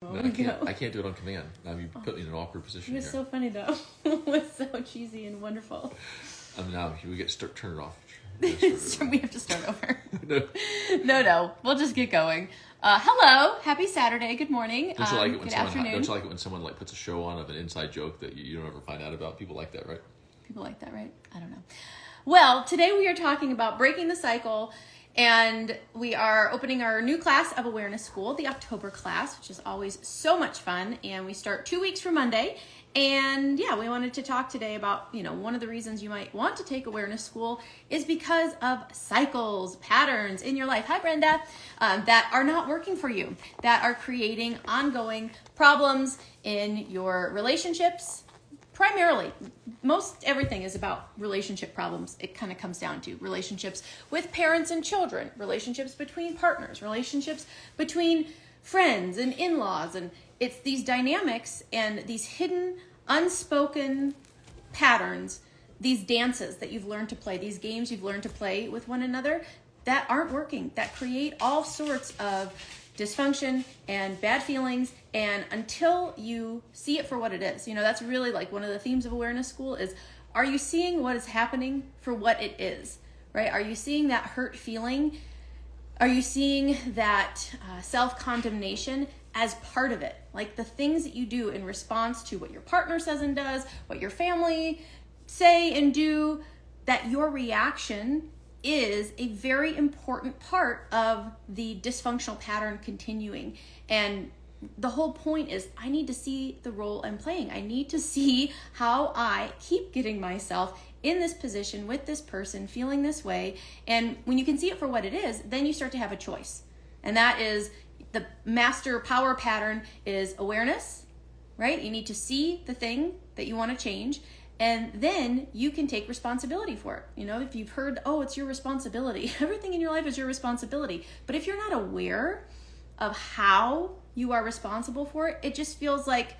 No, I can't do it on command. Now you put me in an awkward position. It was here. so funny though. It was so cheesy and wonderful. Now we get turn it off. We have to start over. No. We'll just get going. Hello, happy Saturday. Good morning. Don't you like it when good someone? afternoon. Don't you like it when someone like puts a show on of an inside joke that you don't ever find out about? People like that, right? People like that, right? I don't know. Well, today we are talking about breaking the cycle, and we are opening our new class of Awareness School, the October class, which is always so much fun. And we start 2 weeks from Monday. And yeah, we wanted to talk today about, one of the reasons you might want to take Awareness School is because of cycles, patterns in your life. Hi, Brenda. That are not working for you, that are creating ongoing problems in your relationships. Primarily, most everything is about relationship problems. It kind of comes down to relationships with parents and children, relationships between partners, relationships between friends and in-laws. And it's these dynamics and these hidden, unspoken patterns, these dances that you've learned to play, these games you've learned to play with one another that aren't working, that create all sorts of dysfunction and bad feelings. And until you see it for what it is, that's really like one of the themes of Awareness School is, are you seeing what is happening for what it is, right? Are you seeing that hurt feeling? Are you seeing that self-condemnation as part of it? Like the things that you do in response to what your partner says and does, what your family say and do, that your reaction is a very important part of the dysfunctional pattern continuing. And the whole point is I need to see the role I'm playing. I need to see how I keep getting myself in this position with this person, feeling this way. And when you can see it for what it is, then you start to have a choice. And that is the master power pattern is awareness, right? You need to see the thing that you want to change. And then you can take responsibility for it. If you've heard, it's your responsibility. Everything in your life is your responsibility. But if you're not aware of how you are responsible for it, it just feels like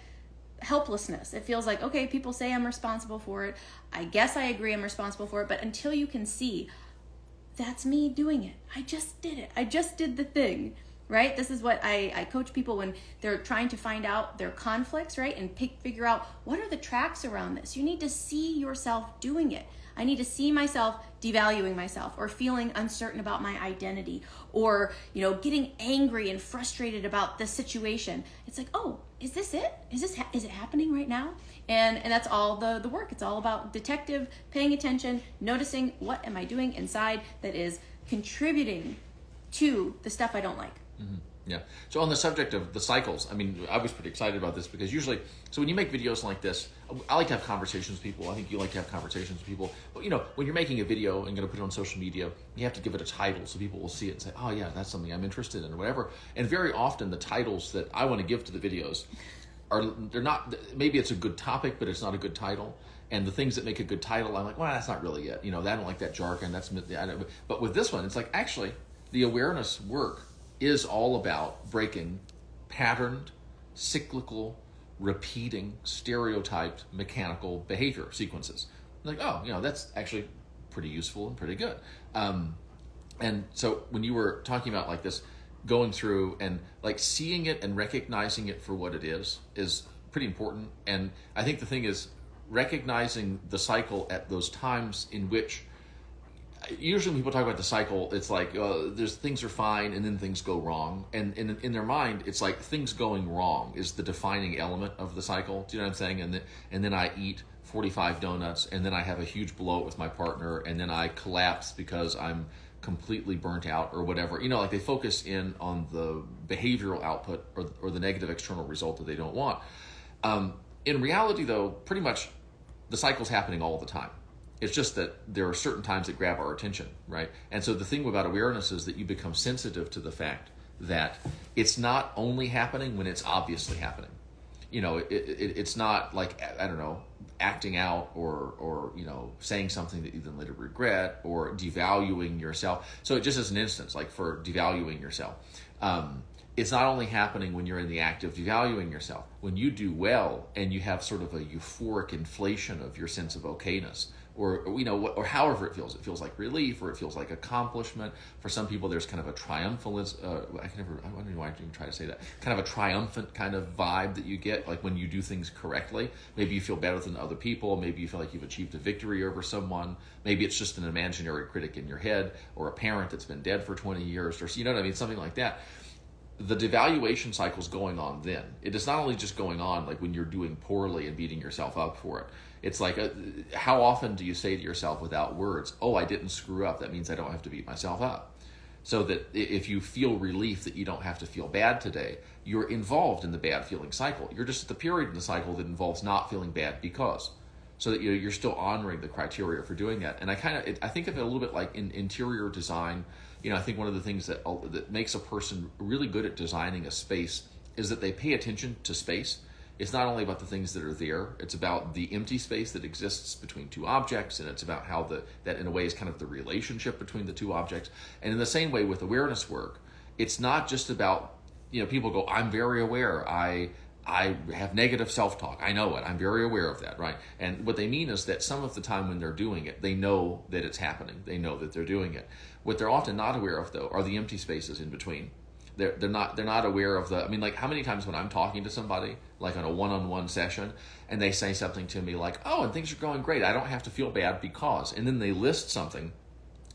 helplessness. It feels like, okay, people say I'm responsible for it. I guess I agree I'm responsible for it. But until you can see, that's me doing it. I just did it. I just did the thing. Right? This is what I coach people when they're trying to find out their conflicts, right? And figure out what are the tracks around this. You need to see yourself doing it. I need to see myself devaluing myself or feeling uncertain about my identity or, getting angry and frustrated about the situation. It's like, is this it? Is it happening right now? And that's all the work. It's all about detective, paying attention, noticing what am I doing inside that is contributing to the stuff I don't like. Mm-hmm. Yeah. So on the subject of the cycles, I was pretty excited about this because usually, so when you make videos like this, I like to have conversations with people. I think you like to have conversations with people. But when you're making a video and going to put it on social media, you have to give it a title so people will see it and say, oh yeah, that's something I'm interested in or whatever. And very often the titles that I want to give to the videos they're not, maybe it's a good topic, but it's not a good title. And the things that make a good title, I'm like, well, that's not really it. I don't like that jargon. But with this one, it's like, actually, the awareness work is all about breaking patterned, cyclical, repeating, stereotyped, mechanical behavior sequences. Like, that's actually pretty useful and pretty good. And so when you were talking about like this, going through and like seeing it and recognizing it for what it is pretty important. And I think the thing is recognizing the cycle at those times in which usually when people talk about the cycle, it's like there's things are fine and then things go wrong. And in their mind, it's like things going wrong is the defining element of the cycle. Do you know what I'm saying? And then I eat 45 donuts and then I have a huge blowout with my partner and then I collapse because I'm completely burnt out or whatever. Like they focus in on the behavioral output or the negative external result that they don't want. In reality, though, pretty much the cycle's happening all the time. It's just that there are certain times that grab our attention, right? And so the thing about awareness is that you become sensitive to the fact that it's not only happening when it's obviously happening. It's not like, I don't know, acting out or saying something that you then later regret or devaluing yourself. So just as an instance, like for devaluing yourself, it's not only happening when you're in the act of devaluing yourself. When you do well and you have sort of a euphoric inflation of your sense of okayness, or or however it feels. It feels like relief, or it feels like accomplishment. For some people, there's kind of a triumphant. I don't know why I even try to say that. Kind of a triumphant kind of vibe that you get, like when you do things correctly. Maybe you feel better than other people. Maybe you feel like you've achieved a victory over someone. Maybe it's just an imaginary critic in your head, or a parent that's been dead for 20 years, or you know what I mean, something like that. The devaluation cycle is going on then. It is not only just going on like when you're doing poorly and beating yourself up for it. It's like, how often do you say to yourself without words, oh, I didn't screw up, that means I don't have to beat myself up. So that if you feel relief that you don't have to feel bad today, you're involved in the bad feeling cycle. You're just at the period in the cycle that involves not feeling bad because. So that you're still honoring the criteria for doing that. And I think of it a little bit like in interior design. I think one of the things that makes a person really good at designing a space is that they pay attention to space. It's not only about the things that are there, it's about the empty space that exists between two objects, and it's about how that in a way is kind of the relationship between the two objects. And in the same way with awareness work, it's not just about, people go, I'm very aware, I have negative self-talk. I know it. I'm very aware of that, right? And what they mean is that some of the time when they're doing it, they know that it's happening. They know that they're doing it. What they're often not aware of, though, are the empty spaces in between. They're not aware of like how many times when I'm talking to somebody, like on a one-on-one session, and they say something to me like, oh, and things are going great. I don't have to feel bad because, and then they list something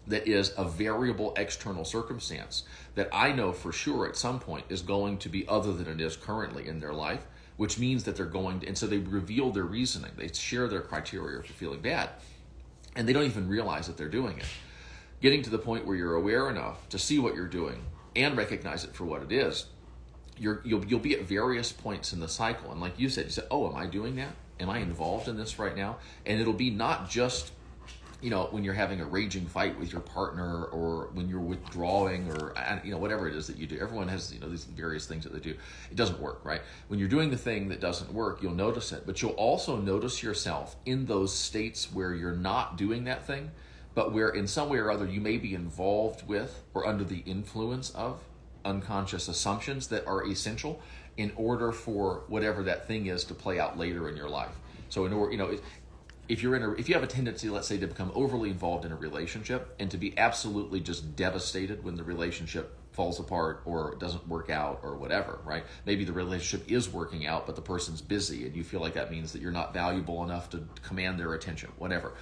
that is a variable external circumstance that I know for sure at some point is going to be other than it is currently in their life, which means that they're going to, and so they reveal their reasoning. They share their criteria for feeling bad, and they don't even realize that they're doing it. Getting to the point where you're aware enough to see what you're doing and recognize it for what it is, you'll be at various points in the cycle. And like you said, oh, am I doing that? Am I involved in this right now? And it'll be not just when you're having a raging fight with your partner, or when you're withdrawing, or whatever it is that you do. Everyone has these various things that they do. It doesn't work, right? When you're doing the thing that doesn't work, you'll notice it, but you'll also notice yourself in those states where you're not doing that thing, but where in some way or other you may be involved with or under the influence of unconscious assumptions that are essential in order for whatever that thing is to play out later in your life. So in order, if you have a tendency, let's say, to become overly involved in a relationship and to be absolutely just devastated when the relationship falls apart or doesn't work out or whatever, right? Maybe the relationship is working out, but the person's busy and you feel like that means that you're not valuable enough to command their attention, whatever.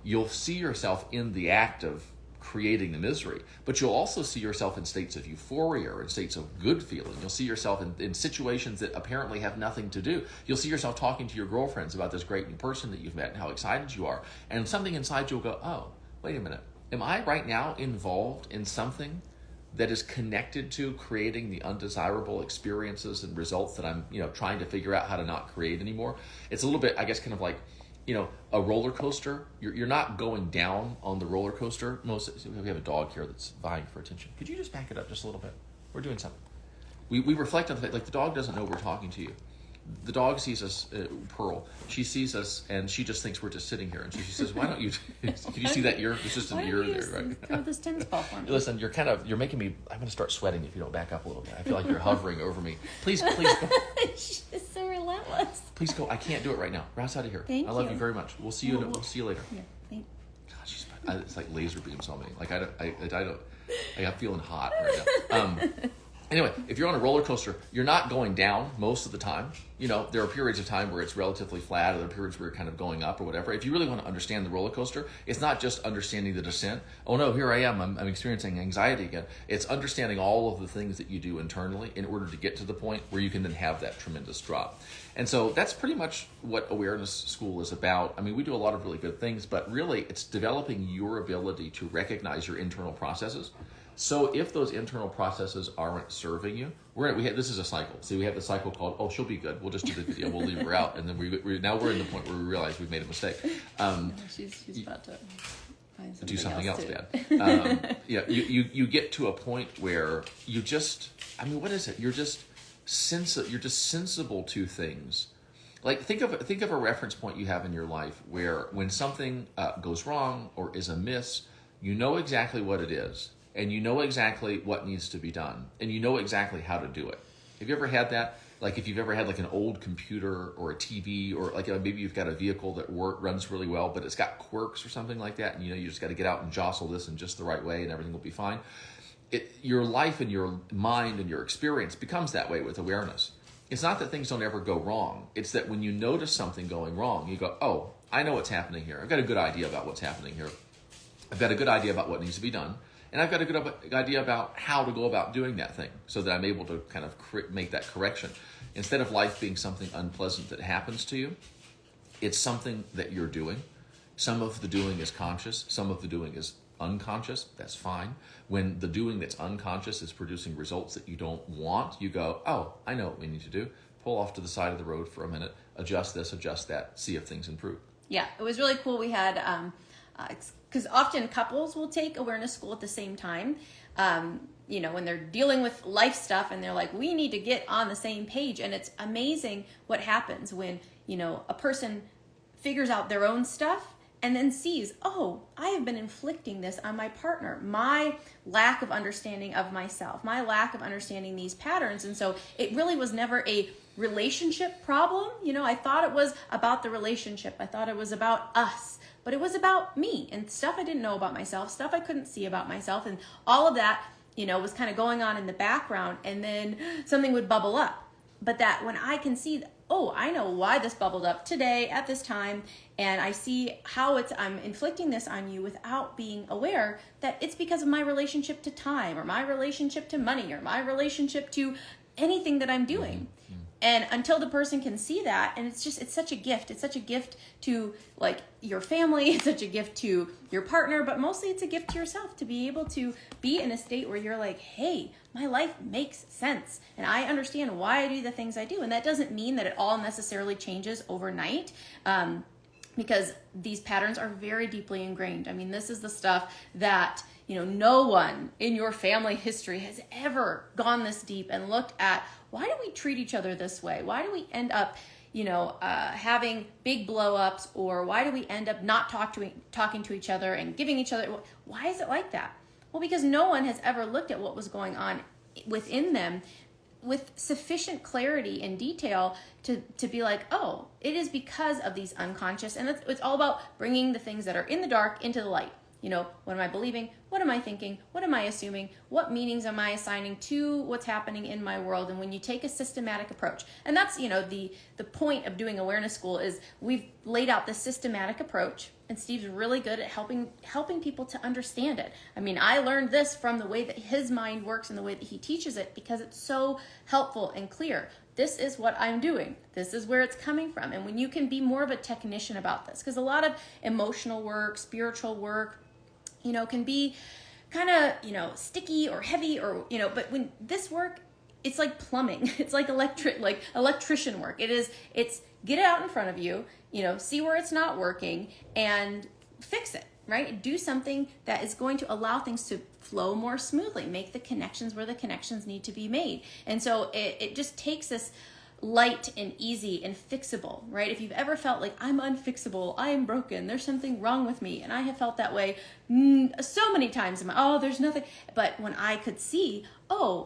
You'll see yourself in the act of creating the misery, but you'll also see yourself in states of euphoria or in states of good feeling. You'll see yourself in situations that apparently have nothing to do. You'll see yourself talking to your girlfriends about this great new person that you've met and how excited you are. And something inside you'll go, oh, wait a minute. Am I right now involved in something that is connected to creating the undesirable experiences and results that I'm, trying to figure out how to not create anymore? It's a little bit, I guess, kind of like, a roller coaster. You're not going down on the roller coaster. We have a dog here that's vying for attention. Could you just back it up just a little bit? We're doing something. We reflect on the fact, like, the dog doesn't know we're talking to you. The dog sees us, Pearl. She sees us, and she just thinks we're just sitting here. And she says, "Why don't you? Can you see that ear? It's just an ear there, right?" Throw this tennis ball for me. Listen, you're making me. I'm going to start sweating if you don't back up a little bit. I feel like you're hovering over me. Please go. It's so relentless. Please go. I can't do it right now. We're outside of here. Thank I love you. you very much. We'll see you. We'll see you later. Yeah, thank. God, it's like laser beams on me. Like I'm feeling hot right now. Anyway, if you're on a roller coaster, you're not going down most of the time. There are periods of time where it's relatively flat, or there are periods where you're kind of going up or whatever. If you really want to understand the roller coaster, it's not just understanding the descent. Oh no, here I am. I'm experiencing anxiety again. It's understanding all of the things that you do internally in order to get to the point where you can then have that tremendous drop. And so that's pretty much what Awareness School is about. I mean, we do a lot of really good things, but really it's developing your ability to recognize your internal processes. So if those internal processes aren't serving you, this is a cycle. See, we have the cycle called, oh, she'll be good. We'll just do the video. We'll leave her out. And then now we're in the point where we realize we've made a mistake. She's about to find do something else too. bad. You get to a point where you just, what is it? You're just sensible to things. Like think of a reference point you have in your life where when something goes wrong or is amiss, you know exactly what it is. And you know exactly what needs to be done. And you know exactly how to do it. Have you ever had that? like if you've ever had like an old computer or a TV, or like maybe you've got a vehicle that runs really well, but it's got quirks or something like that, and you just got to get out and jostle this in just the right way, and everything will be fine. Your life and your mind and your experience becomes that way with awareness. It's not that things don't ever go wrong. It's that when you notice something going wrong, you go, oh, I know what's happening here. I've got a good idea about what's happening here. I've got a good idea about what needs to be done. And I've got a good idea about how to go about doing that thing so that I'm able to kind of make that correction. Instead of life being something unpleasant that happens to you, it's something that you're doing. Some of the doing is conscious. Some of the doing is unconscious. That's fine. When the doing that's unconscious is producing results that you don't want, you go, oh, I know what we need to do. Pull off to the side of the road for a minute, adjust this, adjust that, see if things improve. Yeah, it was really cool. We had, because often couples will take awareness school at the same time, when they're dealing with life stuff and they're like, we need to get on the same page. And it's amazing what happens when, a person figures out their own stuff and then sees, oh, I have been inflicting this on my partner, my lack of understanding of myself, my lack of understanding these patterns. And so it really was never a relationship problem. I thought it was about the relationship. I thought it was about us, but it was about me and stuff I didn't know about myself, stuff I couldn't see about myself. And all of that, was kind of going on in the background, and then something would bubble up. But that when I can see, oh, I know why this bubbled up today at this time, and I see how I'm inflicting this on you without being aware that it's because of my relationship to time, or my relationship to money, or my relationship to anything that I'm doing. Mm-hmm. And until the person can see that, and it's such a gift. It's such a gift to like your family. It's such a gift to your partner, but mostly it's a gift to yourself to be able to be in a state where you're like, hey, my life makes sense. And I understand why I do the things I do. And that doesn't mean that it all necessarily changes overnight. Because these patterns are very deeply ingrained. I mean, this is the stuff that, no one in your family history has ever gone this deep and looked at, why do we treat each other this way? Why do we end up, having big blow-ups, or why do we end up not talking to each other and giving each other, why is it like that? Well, because no one has ever looked at what was going on within them with sufficient clarity and detail to be like, oh, it is because of these unconscious, and it's all about bringing the things that are in the dark into the light. What am I believing? What am I thinking? What am I assuming? What meanings am I assigning to what's happening in my world? And when you take a systematic approach, and that's, the point of doing awareness school is we've laid out this systematic approach, and Steve's really good at helping people to understand it. I mean, I learned this from the way that his mind works and the way that he teaches it, because it's so helpful and clear. This is what I'm doing. This is where it's coming from. And when you can be more of a technician about this, because a lot of emotional work, spiritual work, can be kind of, sticky or heavy, or, but when this work, it's like plumbing. It's like electrician work. It's get it out in front of you, see where it's not working and fix it, right? Do something that is going to allow things to flow more smoothly, make the connections where the connections need to be made. And so it just takes this light and easy and fixable, right? If you've ever felt like I'm unfixable, I am broken, there's something wrong with me, and I have felt that way so many times. There's nothing. But when I could see,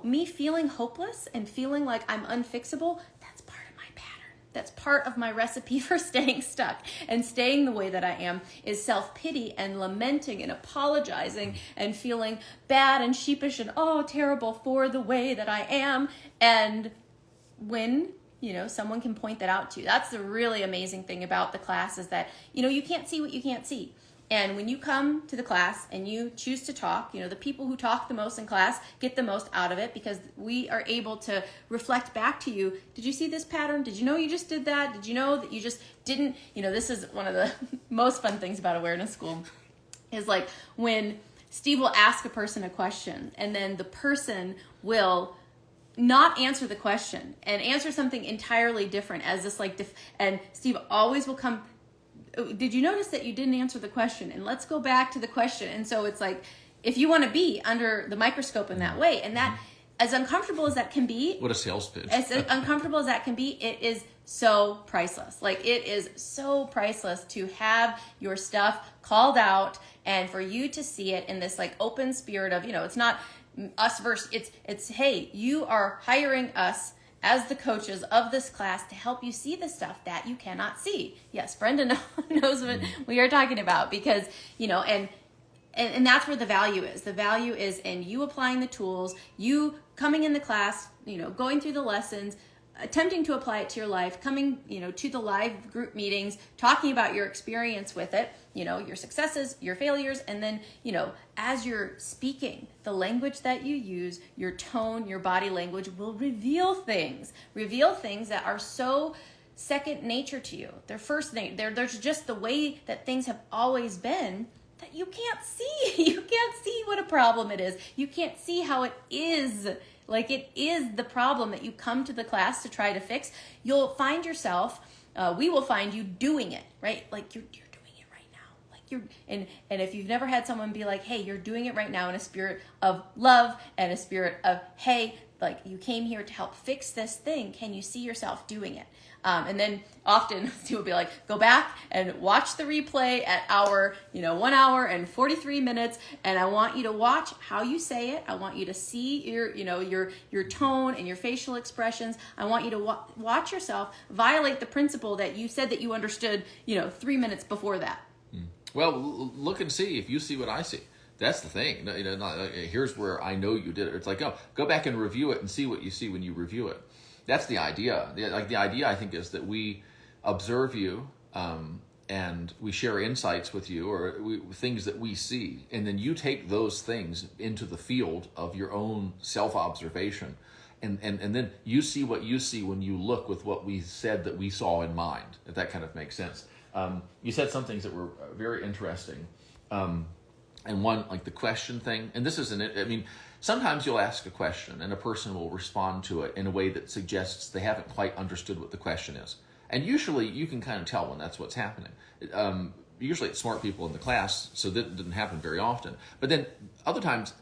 me feeling hopeless and feeling like I'm unfixable, that's part of my pattern. That's part of my recipe for staying stuck and staying the way that I am, is self-pity and lamenting and apologizing and feeling bad and sheepish and terrible for the way that I am. And when someone can point that out to you. That's the really amazing thing about the class, is that, you can't see what you can't see. And when you come to the class and you choose to talk, the people who talk the most in class get the most out of it, because we are able to reflect back to you. Did you see this pattern? Did you know you just did that? Did you know that you just didn't? This is one of the most fun things about awareness school, is like when Steve will ask a person a question, and then the person will not answer the question and answer something entirely different, as this and Steve always will come, did you notice that you didn't answer the question? And let's go back to the question. And so it's like, if you want to be under the microscope in that way, and that, as uncomfortable as that can be, what a sales pitch. As uncomfortable as that can be, it is so priceless. Like, it is so priceless to have your stuff called out and for you to see it in this open spirit of, it's not us versus, it's hey, you are hiring us as the coaches of this class to help you see the stuff that you cannot see. Yes, Brenda knows what we are talking about, because, and that's where the value is. The value is in you applying the tools, you coming in the class, going through the lessons, attempting to apply it to your life, coming, to the live group meetings, talking about your experience with it, your successes, your failures, and then, as you're speaking, the language that you use, your tone, your body language will reveal things that are so second nature to you. They're first nature. There's just the way that things have always been that you can't see. You can't see what a problem it is. You can't see how it is. Like, it is the problem that you come to the class to try to fix. You'll find yourself, we will find you doing it, right? Like, you're doing it right now. Like, and if you've never had someone be like, hey, you're doing it right now in a spirit of love and a spirit of, hey, like, you came here to help fix this thing. Can you see yourself doing it? And then often people will be like, go back and watch the replay at our, 1 hour and 43 minutes. And I want you to watch how you say it. I want you to see your tone and your facial expressions. I want you to watch yourself violate the principle that you said that you understood, 3 minutes before that. Well, look and see if you see what I see. That's the thing. Here's where I know you did it. It's like, go back and review it and see what you see when you review it. That's the idea. The idea, I think, is that we observe you and we share insights with you, or things that we see, and then you take those things into the field of your own self-observation, and then you see what you see when you look with what we said that we saw in mind, if that kind of makes sense. You said some things that were very interesting. And one, like the question thing, and this isn't, sometimes you'll ask a question and a person will respond to it in a way that suggests they haven't quite understood what the question is. And usually you can kind of tell when that's what's happening. Usually it's smart people in the class, so that doesn't happen very often. But then other times,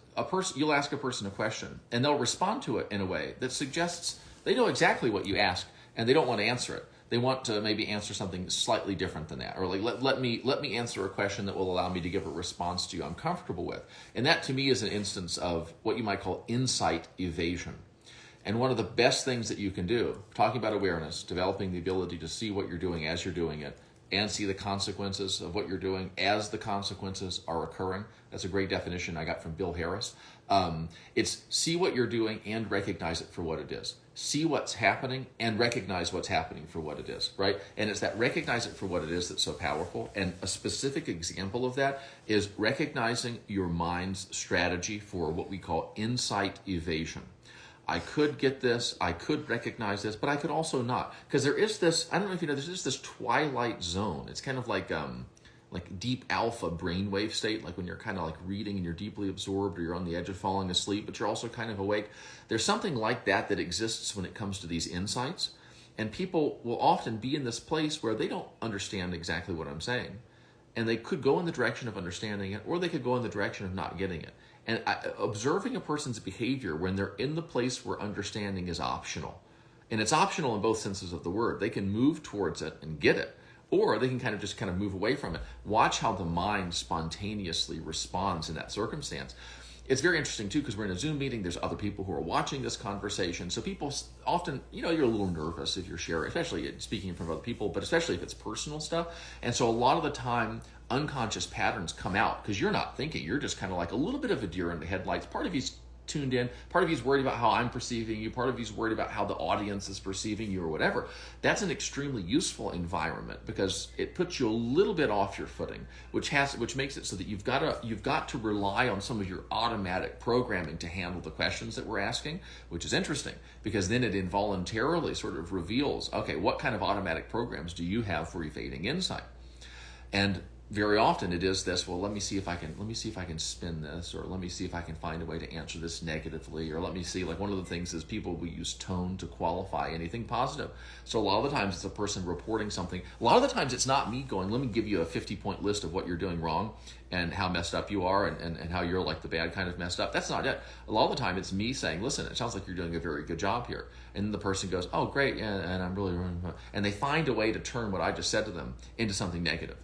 you'll ask a person a question and they'll respond to it in a way that suggests they know exactly what you ask and they don't want to answer it. They want to maybe answer something slightly different than that, or like let me answer a question that will allow me to give a response to you I'm comfortable with. And that to me is an instance of what you might call insight evasion. And one of the best things that you can do, talking about awareness, developing the ability to see what you're doing as you're doing it, and see the consequences of what you're doing as the consequences are occurring. That's a great definition I got from Bill Harris. It's see what you're doing and recognize it for what it is. See what's happening and recognize what's happening for what it is, right? And it's that recognize it for what it is that's so powerful. And a specific example of that is recognizing your mind's strategy for what we call insight evasion. I could get this, I could recognize this, but I could also not. Because there is this, I don't know if you know, there's this twilight zone. It's kind of like deep alpha brainwave state, like when you're kind of like reading and you're deeply absorbed or you're on the edge of falling asleep, but you're also kind of awake. There's something like that exists when it comes to these insights. And people will often be in this place where they don't understand exactly what I'm saying. And they could go in the direction of understanding it, or they could go in the direction of not getting it. And observing a person's behavior when they're in the place where understanding is optional. And it's optional in both senses of the word. They can move towards it and get it, or they can kind of move away from it. Watch how the mind spontaneously responds in that circumstance. It's very interesting too, because we're in a Zoom meeting. There's other people who are watching this conversation. So people often, you're a little nervous if you're sharing, especially speaking in front of other people, but especially if it's personal stuff. And so a lot of the time, unconscious patterns come out because you're not thinking. You're just kind of like a little bit of a deer in the headlights. Part of you's tuned in. Part of you's worried about how I'm perceiving you. Part of you's worried about how the audience is perceiving you or whatever. That's an extremely useful environment because it puts you a little bit off your footing, which makes it so that you've got to rely on some of your automatic programming to handle the questions that we're asking, which is interesting because then it involuntarily sort of reveals, okay, what kind of automatic programs do you have for evading insight? And very often it is this, well, let me see if I can spin this, or let me see if I can find a way to answer this negatively, or let me see, like one of the things is people will use tone to qualify anything positive. So a lot of the times it's a person reporting something. A lot of the times it's not me going, let me give you a 50-point list of what you're doing wrong and how messed up you are and how you're like the bad kind of messed up. That's not it. A lot of the time it's me saying, listen, it sounds like you're doing a very good job here. And the person goes, oh, great, yeah, and I'm really, and they find a way to turn what I just said to them into something negative.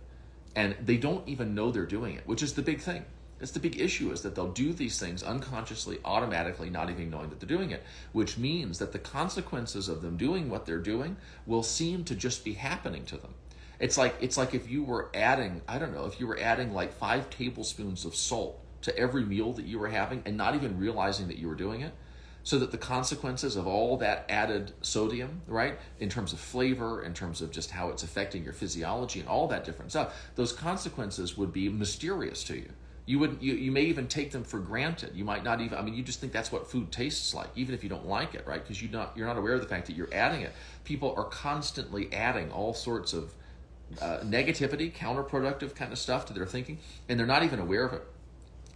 And they don't even know they're doing it, which is the big thing. It's the big issue, is that they'll do these things unconsciously, automatically, not even knowing that they're doing it, which means that the consequences of them doing what they're doing will seem to just be happening to them. It's like if you were adding, I don't know, if you were adding like 5 tablespoons of salt to every meal that you were having and not even realizing that you were doing it, so that the consequences of all that added sodium, right, in terms of flavor, in terms of just how it's affecting your physiology and all that different stuff, those consequences would be mysterious to you. You may even take them for granted. You might not even, I mean, you just think that's what food tastes like, even if you don't like it, right? Because you're not aware of the fact that you're adding it. People are constantly adding all sorts of negativity, counterproductive kind of stuff to their thinking, and they're not even aware of it.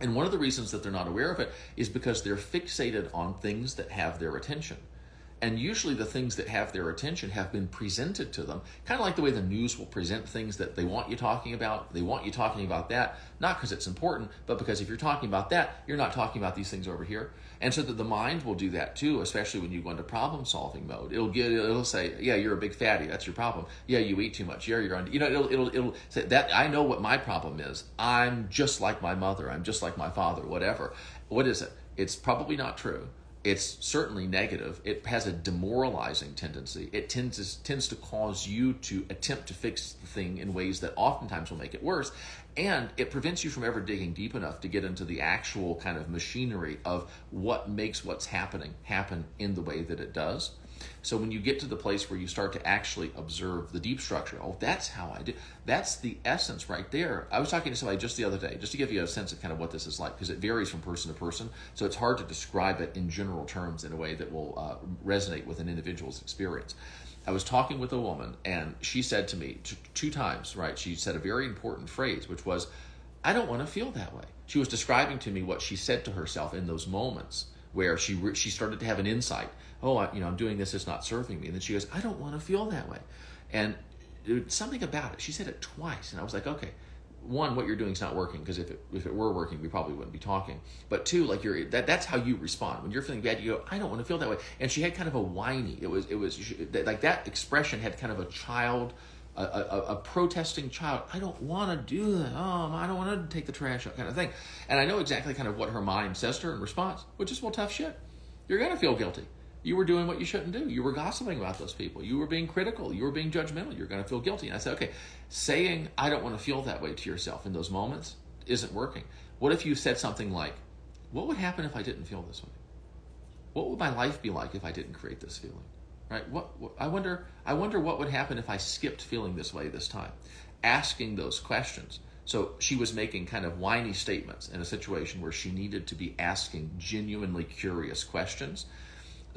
And one of the reasons that they're not aware of it is because they're fixated on things that have their attention. And usually the things that have their attention have been presented to them, kind of like the way the news will present things that they want you talking about. They want you talking about that, not because it's important, but because if you're talking about that, you're not talking about these things over here. And so that the mind will do that too, especially when you go into problem-solving mode. It'll say, yeah, you're a big fatty, that's your problem. Yeah, you eat too much. Yeah, you're on, it'll say that, I know what my problem is. I'm just like my mother. I'm just like my father, whatever. What is it? It's probably not true. It's certainly negative. It has a demoralizing tendency. It tends to cause you to attempt to fix the thing in ways that oftentimes will make it worse. And it prevents you from ever digging deep enough to get into the actual kind of machinery of what makes what's happening happen in the way that it does. So when you get to the place where you start to actually observe the deep structure, oh, that's how I do. That's the essence right there. I was talking to somebody just the other day, just to give you a sense of kind of what this is like, because it varies from person to person. So it's hard to describe it in general terms in a way that will resonate with an individual's experience. I was talking with a woman, and she said to me 2 times, right? She said a very important phrase, which was, I don't want to feel that way. She was describing to me what she said to herself in those moments where she started to have an insight. Oh, I'm doing this, it's not serving me. And then she goes, I don't want to feel that way. And something about it, she said it twice. And I was like, okay, 1, what you're doing is not working, because if it were working, we probably wouldn't be talking. But 2, like that's how you respond. When you're feeling bad, you go, I don't want to feel that way. And she had kind of a whiny, like that expression had kind of a child, a protesting child. I don't want to do that. I don't want to take the trash out, kind of thing. And I know exactly kind of what her mind says to her in response, which is, well, tough shit. You're going to feel guilty. You were doing what you shouldn't do. You were gossiping about those people. You were being critical. You were being judgmental. You're going to feel guilty. And I said, okay, saying I don't want to feel that way to yourself in those moments isn't working. What if you said something like, what would happen if I didn't feel this way? What would my life be like if I didn't create this feeling? Right? I wonder what would happen if I skipped feeling this way this time. Asking those questions. So she was making kind of whiny statements in a situation where she needed to be asking genuinely curious questions.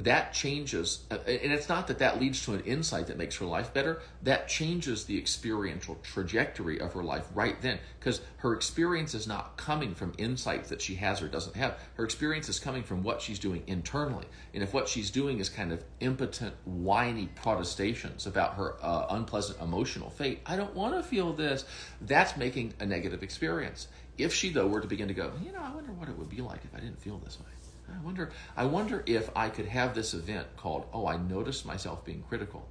That changes, and it's not that leads to an insight that makes her life better. That changes the experiential trajectory of her life right then, because her experience is not coming from insights that she has or doesn't have. Her experience is coming from what she's doing internally. And if what she's doing is kind of impotent, whiny protestations about her unpleasant emotional fate, I don't want to feel this, that's making a negative experience. If she, though, were to begin to go, I wonder what it would be like if I didn't feel this way. I wonder if I could have this event called, I noticed myself being critical.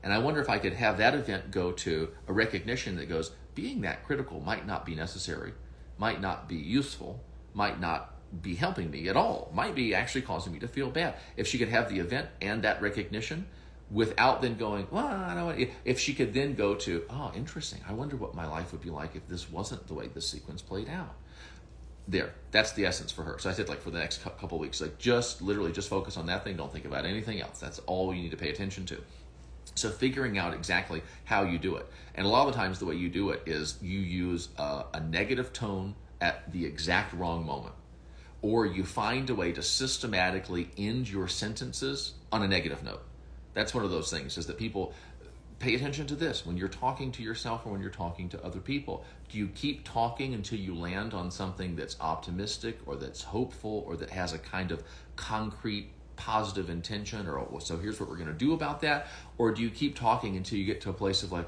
And I wonder if I could have that event go to a recognition that goes, being that critical might not be necessary, might not be useful, might not be helping me at all, might be actually causing me to feel bad. If she could have the event and that recognition without then going, I don't want to, if she could then go to, interesting, I wonder what my life would be like if this wasn't the way this sequence played out. There, that's the essence for her. So I said, for the next couple of weeks, just focus on that thing. Don't think about anything else. That's all you need to pay attention to. So figuring out exactly how you do it. And a lot of the times the way you do it is you use a negative tone at the exact wrong moment. Or you find a way to systematically end your sentences on a negative note. That's one of those things, is that people pay attention to this when you're talking to yourself or when you're talking to other people. Do you keep talking until you land on something that's optimistic or that's hopeful or that has a kind of concrete positive intention, or so here's what we're going to do about that? Or do you keep talking until you get to a place of like,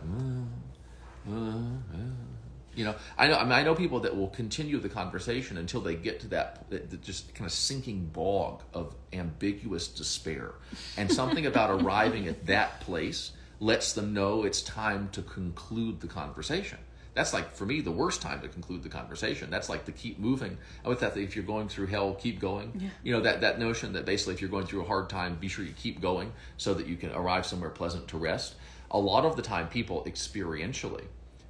I know people that will continue the conversation until they get to that just kind of sinking bog of ambiguous despair. And something about arriving at that place lets them know it's time to conclude the conversation. That's like, for me, the worst time to conclude the conversation. That's like to keep moving. With that, if you're going through hell, keep going. Yeah. You know, that notion that basically if you're going through a hard time, be sure you keep going so that you can arrive somewhere pleasant to rest. A lot of the time, people experientially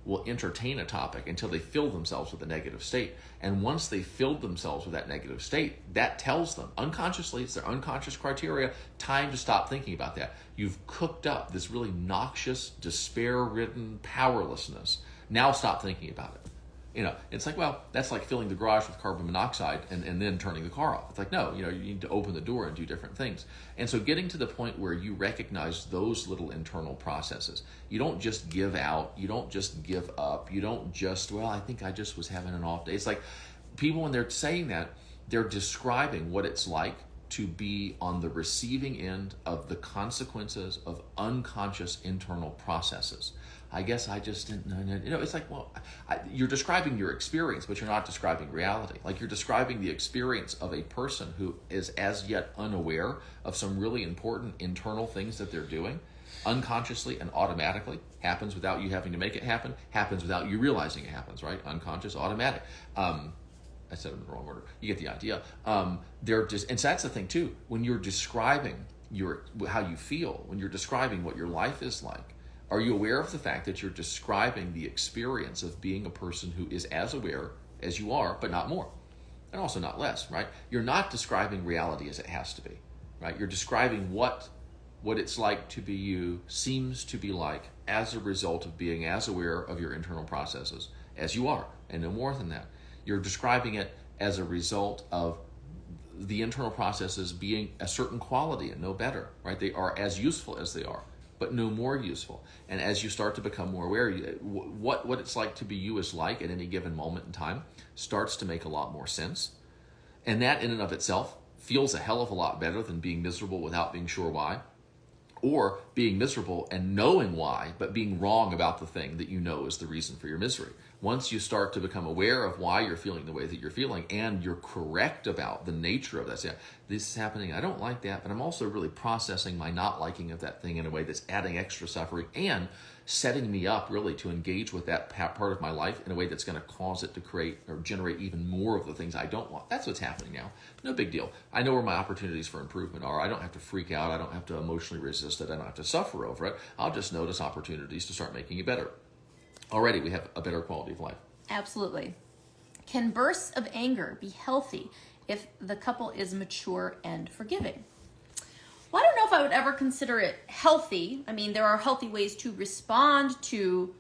will entertain a topic until they fill themselves with a negative state. And once they filled themselves with that negative state, that tells them, unconsciously, it's their unconscious criteria, time to stop thinking about that. You've cooked up this really noxious, despair-ridden powerlessness. Now stop thinking about it. You know, it's like, well, that's like filling the garage with carbon monoxide and then turning the car off. It's like, no, you know, you need to open the door and do different things. And so getting to the point where you recognize those little internal processes, you don't just give out, you don't just give up, you don't just, well, I think I just was having an off day. It's like people, when they're saying that, they're describing what it's like to be on the receiving end of the consequences of unconscious internal processes. I guess I just didn't know. You know, it's like, well, you're describing your experience, but you're not describing reality. Like, you're describing the experience of a person who is as yet unaware of some really important internal things that they're doing, unconsciously and automatically. Happens without you having to make it happen, happens without you realizing it happens, right? Unconscious, automatic. I said it in the wrong order. You get the idea. They're just, and so that's the thing too. When you're describing how you feel, when you're describing what your life is like, are you aware of the fact that you're describing the experience of being a person who is as aware as you are, but not more, and also not less, right? You're not describing reality as it has to be, right? You're describing what it's like to be you seems to be like as a result of being as aware of your internal processes as you are, and no more than that. You're describing it as a result of the internal processes being a certain quality and no better, right? They are as useful as they are, but no more useful. And as you start to become more aware, what it's like to be you is like at any given moment in time starts to make a lot more sense. And that in and of itself feels a hell of a lot better than being miserable without being sure why, or being miserable and knowing why, but being wrong about the thing that you know is the reason for your misery. Once you start to become aware of why you're feeling the way that you're feeling, and you're correct about the nature of that. So, yeah, this is happening, I don't like that, but I'm also really processing my not liking of that thing in a way that's adding extra suffering and setting me up really to engage with that part of my life in a way that's going to cause it to create or generate even more of the things I don't want. That's what's happening now. No big deal. I know where my opportunities for improvement are. I don't have to freak out. I don't have to emotionally resist it. I don't have to suffer over it. I'll just notice opportunities to start making it better. Already we have a better quality of life. Absolutely. Can bursts of anger be healthy if the couple is mature and forgiving? Well, I don't know if I would ever consider it healthy. I mean, there are healthy ways to respond to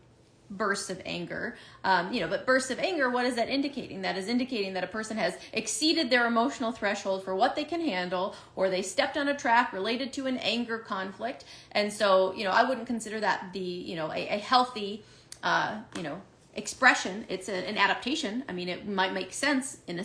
bursts of anger. But bursts of anger, what is that indicating? That is indicating that a person has exceeded their emotional threshold for what they can handle, or they stepped on a track related to an anger conflict. And so, I wouldn't consider that a healthy expression. It's an adaptation. I mean, it might make sense in a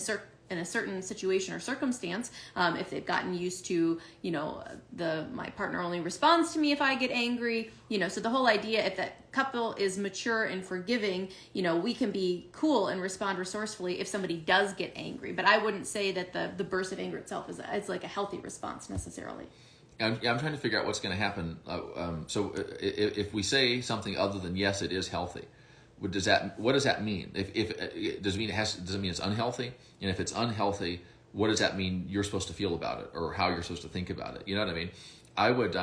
certain situation or circumstance, if they've gotten used to, my partner only responds to me if I get angry, so the whole idea, if that couple is mature and forgiving, we can be cool and respond resourcefully if somebody does get angry. But I wouldn't say that the burst of anger itself is like a healthy response necessarily. I'm trying to figure out what's going to happen. So if we say something other than yes, it is healthy, what does that mean? If does it mean does it mean it's unhealthy? And if it's unhealthy, what does that mean you're supposed to feel about it, or how you're supposed to think about it? You know what I mean? I would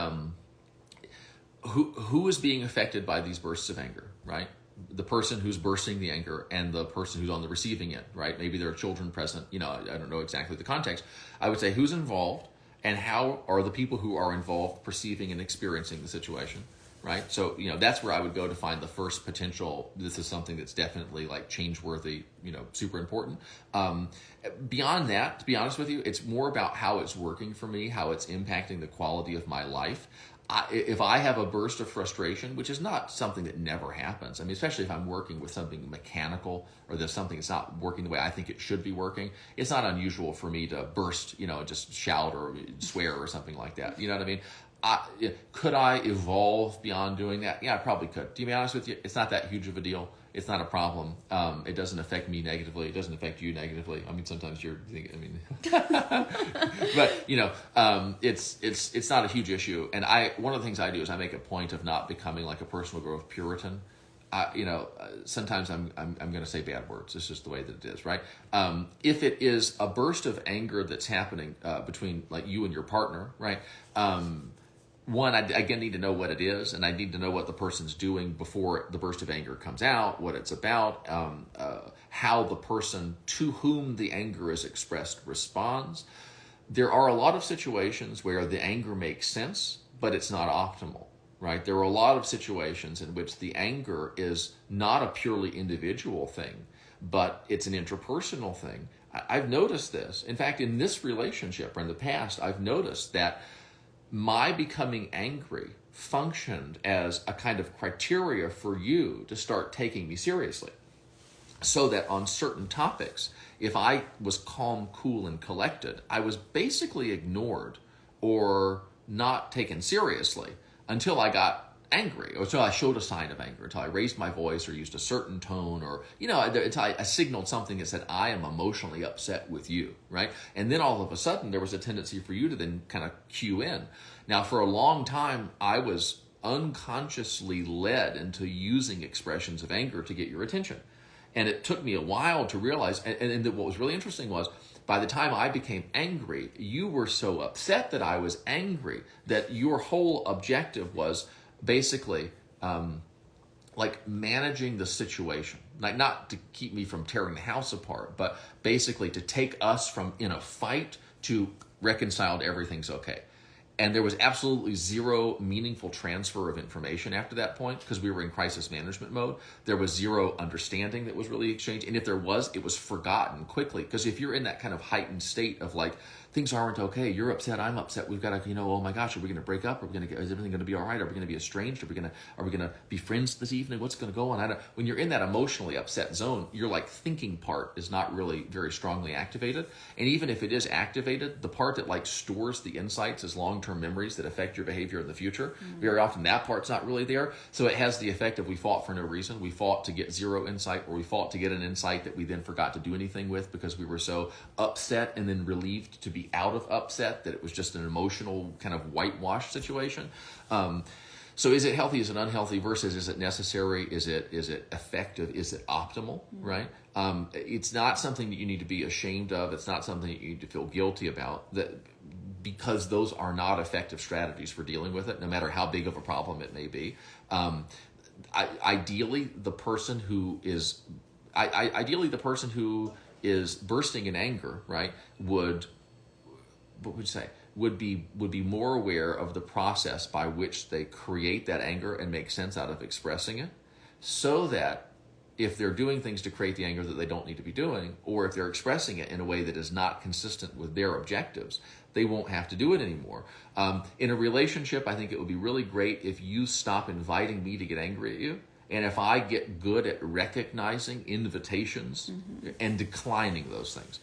who is being affected by these bursts of anger, right? The person who's bursting the anger and the person who's on the receiving end, right? Maybe there are children present. I don't know exactly the context. I would say who's involved. And how are the people who are involved perceiving and experiencing the situation, right? So, that's where I would go to find the first potential, this is something that's definitely like change-worthy, super important. Beyond that, to be honest with you, it's more about how it's working for me, how it's impacting the quality of my life. If I have a burst of frustration, which is not something that never happens, I mean, especially if I'm working with something mechanical or there's something that's not working the way I think it should be working, it's not unusual for me to burst, just shout or swear or something like that. You know what I mean? Could I evolve beyond doing that? Yeah, I probably could. To be honest with you, it's not that huge of a deal. It's not a problem. It doesn't affect me negatively. It doesn't affect you negatively. I mean, sometimes but it's not a huge issue. And one of the things I do is I make a point of not becoming like a personal growth Puritan. sometimes I'm going to say bad words. It's just the way that it is, right? If it is a burst of anger that's happening between like you and your partner, right? One, I again need to know what it is, and I need to know what the person's doing before the burst of anger comes out, what it's about, how the person to whom the anger is expressed responds. There are a lot of situations where the anger makes sense, but it's not optimal, right? There are a lot of situations in which the anger is not a purely individual thing, but it's an interpersonal thing. I've noticed this. In fact, in this relationship or in the past, I've noticed that my becoming angry functioned as a kind of criteria for you to start taking me seriously. So that on certain topics, if I was calm, cool, and collected, I was basically ignored or not taken seriously until I got angry, or until I showed a sign of anger, until I raised my voice or used a certain tone, or, until I signaled something that said, I am emotionally upset with you, right? And then all of a sudden, there was a tendency for you to then kind of cue in. Now, for a long time, I was unconsciously led into using expressions of anger to get your attention. And it took me a while to realize, and what was really interesting was, by the time I became angry, you were so upset that I was angry that your whole objective was basically like managing the situation. Like, not to keep me from tearing the house apart, but basically to take us from in a fight to reconciled everything's okay. And there was absolutely zero meaningful transfer of information after that point because we were in crisis management mode. There was zero understanding that was really exchanged. And if there was, it was forgotten quickly. Because if you're in that kind of heightened state of like, things aren't okay, you're upset, I'm upset, we've got to, oh my gosh, are we going to break up? Is everything going to be all right? Are we going to be estranged? Are we going to be friends this evening? What's going to go on? When you're in that emotionally upset zone, your like thinking part is not really very strongly activated. And even if it is activated, the part that like stores the insights as long-term memories that affect your behavior in the future, very often that part's not really there. So it has the effect of we fought for no reason. We fought to get zero insight, or we fought to get an insight that we then forgot to do anything with because we were so upset and then relieved to be out of upset that it was just an emotional kind of whitewash situation. So is it healthy? Is it unhealthy? Versus is it necessary? Is it effective? Is it optimal? Right? It's not something that you need to be ashamed of. It's not something that you need to feel guilty about. Because those are not effective strategies for dealing with it, no matter how big of a problem it may be. Ideally, the person who is bursting in anger, right, would be more aware of the process by which they create that anger and make sense out of expressing it, so that if they're doing things to create the anger that they don't need to be doing, or if they're expressing it in a way that is not consistent with their objectives, they won't have to do it anymore. In a relationship, I think it would be really great if you stop inviting me to get angry at you, and if I get good at recognizing invitations and declining those things.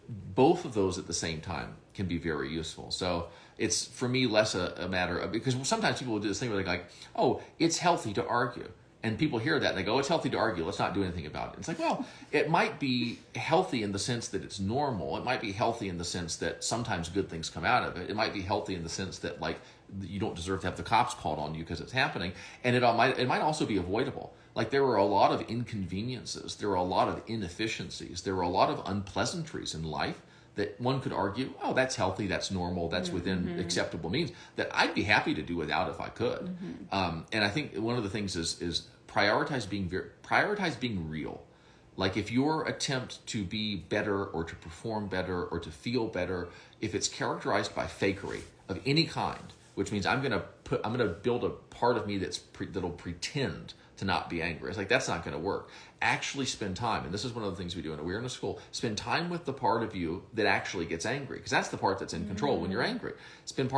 Both of those at the same time can be very useful. So it's, for me, less a matter of, because sometimes people will do this thing where they're like, oh, it's healthy to argue. And people hear that and they go, it's healthy to argue, let's not do anything about it. It's like, well, it might be healthy in the sense that it's normal. It might be healthy in the sense that sometimes good things come out of it. It might be healthy in the sense that, like, you don't deserve to have the cops called on you because it's happening. And it might also be avoidable. Like, there are a lot of inconveniences. There are a lot of inefficiencies. There are a lot of unpleasantries in life that one could argue, oh, that's healthy, that's normal, that's within acceptable means, that I'd be happy to do without if I could. And I think one of the things is prioritize being real. Like, if your attempt to be better or to perform better or to feel better, if it's characterized by fakery of any kind, which means I'm going to build a part of me that'll pretend to not be angry. It's like, that's not going to work. Actually spend time, and this is one of the things we do in Awareness School, spend time with the part of you that actually gets angry, because that's the part that's in control when you're angry. Spend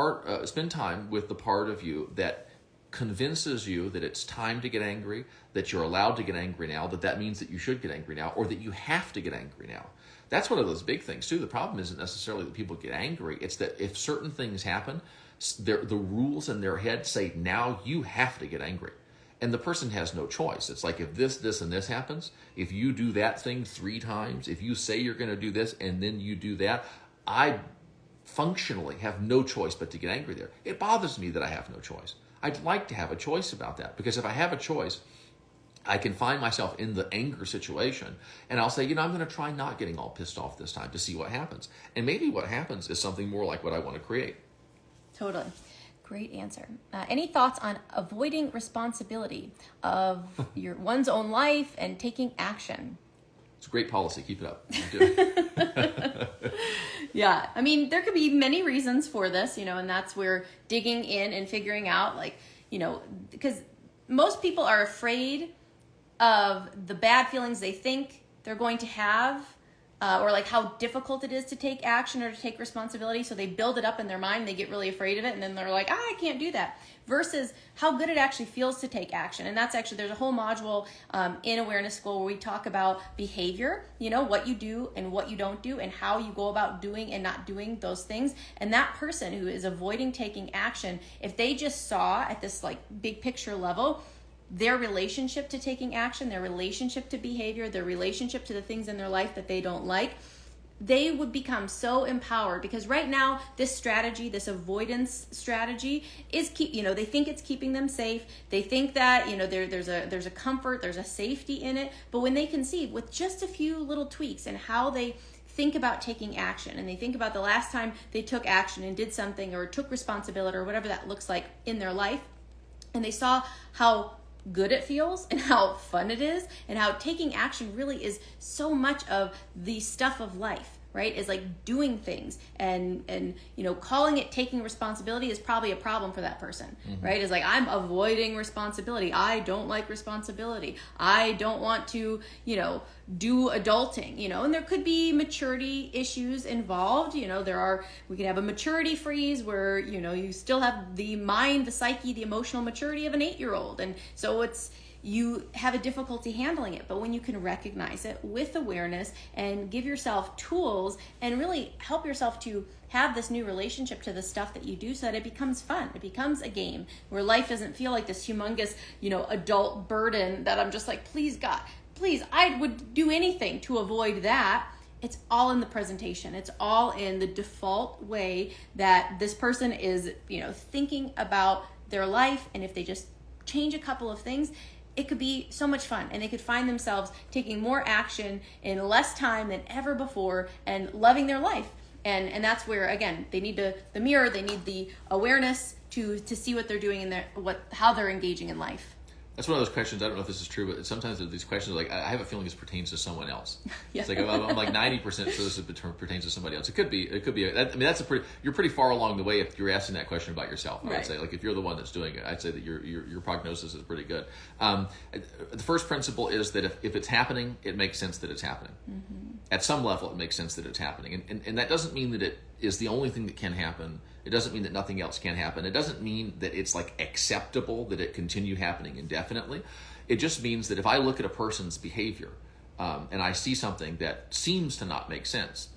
time with the part of you that convinces you that it's time to get angry, that you're allowed to get angry now, that means that you should get angry now, or that you have to get angry now. That's one of those big things too. The problem isn't necessarily that people get angry. It's that if certain things happen, the rules in their head say, now you have to get angry. And the person has no choice. It's like, if this, and this happens, if you do that thing 3 times, if you say you're going to do this and then you do that, I functionally have no choice but to get angry there. It bothers me that I have no choice. I'd like to have a choice about that, because if I have a choice, I can find myself in the anger situation, and I'll say, I'm going to try not getting all pissed off this time to see what happens. And maybe what happens is something more like what I want to create. Totally. Great answer. Any thoughts on avoiding responsibility of one's own life and taking action? It's a great policy. Keep it up. Do it. Yeah. I mean, there could be many reasons for this, and that's where digging in and figuring out, because most people are afraid of the bad feelings they think they're going to have, or like how difficult it is to take action or to take responsibility. So they build it up in their mind, they get really afraid of it, and then they're like, I can't do that. Versus how good it actually feels to take action. And that's actually, there's a whole module in Awareness School where we talk about behavior, what you do and what you don't do and how you go about doing and not doing those things. And that person who is avoiding taking action, if they just saw at this like big picture level, their relationship to taking action, their relationship to behavior, their relationship to the things in their life that they don't like, they would become so empowered. Because right now, this strategy, this avoidance strategy is they think it's keeping them safe. They think that, there's a comfort, there's a safety in it. But when they can see with just a few little tweaks and how they think about taking action, and they think about the last time they took action and did something or took responsibility or whatever that looks like in their life, and they saw how good it feels and how fun it is and how taking action really is so much of the stuff of life, right? Is like doing things and calling it taking responsibility is probably a problem for that person, right? Is like, I'm avoiding responsibility. I don't like responsibility. I don't want to, do adulting, and there could be maturity issues involved. We could have a maturity freeze where, you still have the mind, the psyche, the emotional maturity of an 8-year-old. And so you have a difficulty handling it. But when you can recognize it with awareness and give yourself tools and really help yourself to have this new relationship to the stuff that you do so that it becomes fun. It becomes a game where life doesn't feel like this humongous, adult burden that I'm just like, please God, please, I would do anything to avoid that. It's all in the presentation. It's all in the default way that this person is, thinking about their life. And if they just change a couple of things, it could be so much fun, and they could find themselves taking more action in less time than ever before and loving their life. And that's where, again, they need the mirror, they need the awareness to see what they're doing and how they're engaging in life. That's one of those questions. I don't know if this is true, but sometimes these questions are like, I have a feeling this pertains to someone else. Yeah. It's like I'm like 90% sure this pertains to somebody else. It could be. You're pretty far along the way if you're asking that question about yourself. I would say, like, if you're the one that's doing it, I'd say that your prognosis is pretty good. The first principle is that if it's happening, it makes sense that it's happening. At some level, it makes sense that it's happening, and that doesn't mean that it is the only thing that can happen. It doesn't mean that nothing else can happen. It doesn't mean that it's like acceptable that it continue happening indefinitely. It just means that if I look at a person's behavior and I see something that seems to not make sense,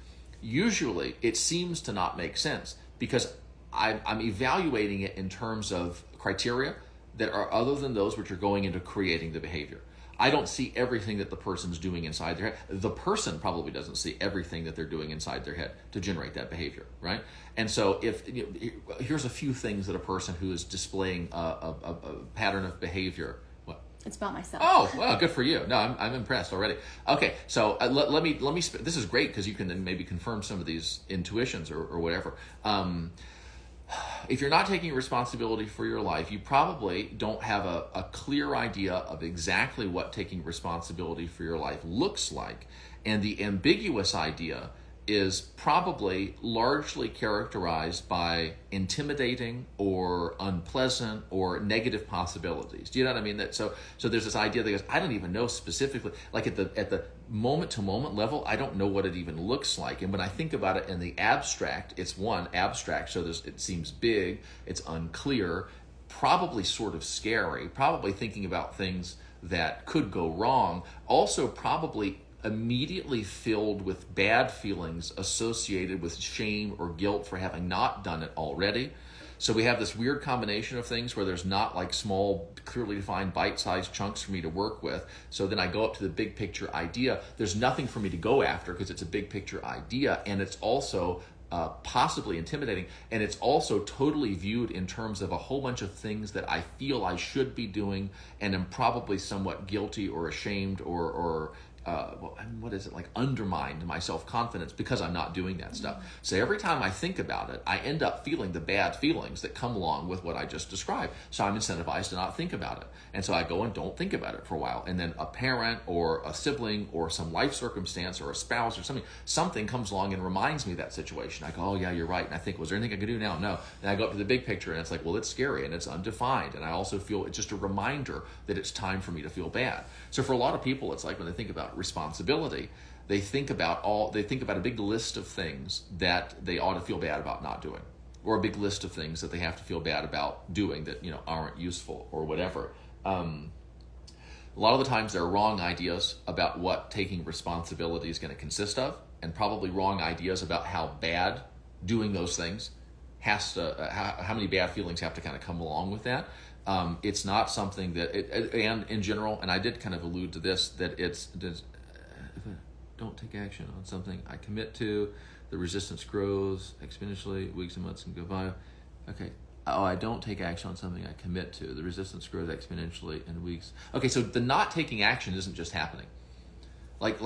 usually it seems to not make sense because I'm evaluating it in terms of criteria that are other than those which are going into creating the behavior. I don't see everything that the person's doing inside their head. The person probably doesn't see everything that they're doing inside their head to generate that behavior, right? And so here's a few things that a person who is displaying a pattern of behavior. What? It's about myself. Oh, well, good for you. No, I'm impressed already. Okay, so let me. This is great because you can then maybe confirm some of these intuitions or whatever. If you're not taking responsibility for your life, you probably don't have a clear idea of exactly what taking responsibility for your life looks like. And the ambiguous idea is probably largely characterized by intimidating or unpleasant or negative possibilities. Do you know what I mean? So there's this idea that goes, I don't even know specifically, like at the moment to moment level, I don't know what it even looks like. And when I think about it in the abstract, it's abstract, so it seems big, it's unclear, probably sort of scary, probably thinking about things that could go wrong, also probably immediately filled with bad feelings associated with shame or guilt for having not done it already. So we have this weird combination of things where there's not like small, clearly defined bite-sized chunks for me to work with. So then I go up to the big picture idea. There's nothing for me to go after because it's a big picture idea, and it's also possibly intimidating, and it's also totally viewed in terms of a whole bunch of things that I feel I should be doing and am probably somewhat guilty or ashamed or what is it, like undermined my self-confidence because I'm not doing that stuff. So every time I think about it, I end up feeling the bad feelings that come along with what I just described. So I'm incentivized to not think about it. And so I go and don't think about it for a while. And then a parent or a sibling or some life circumstance or a spouse or something comes along and reminds me of that situation. I go, oh yeah, you're right. And I think, was there anything I could do now? No. And I go up to the big picture and it's like, well, it's scary and it's undefined. And I also feel it's just a reminder that it's time for me to feel bad. So for a lot of people, it's like when they think about responsibility, they think about a big list of things that they ought to feel bad about not doing, or a big list of things that they have to feel bad about doing that aren't useful or whatever. A lot of the times there are wrong ideas about what taking responsibility is going to consist of, and probably wrong ideas about how bad doing those things has to, how many bad feelings have to kind of come along with that. It's not something that, and in general, and I did kind of allude to this, that if I don't take action on something I commit to, the resistance grows exponentially, weeks and months can go by. Okay. Oh, I don't take action on something I commit to, the resistance grows exponentially in weeks. Okay, so the not taking action isn't just happening. Like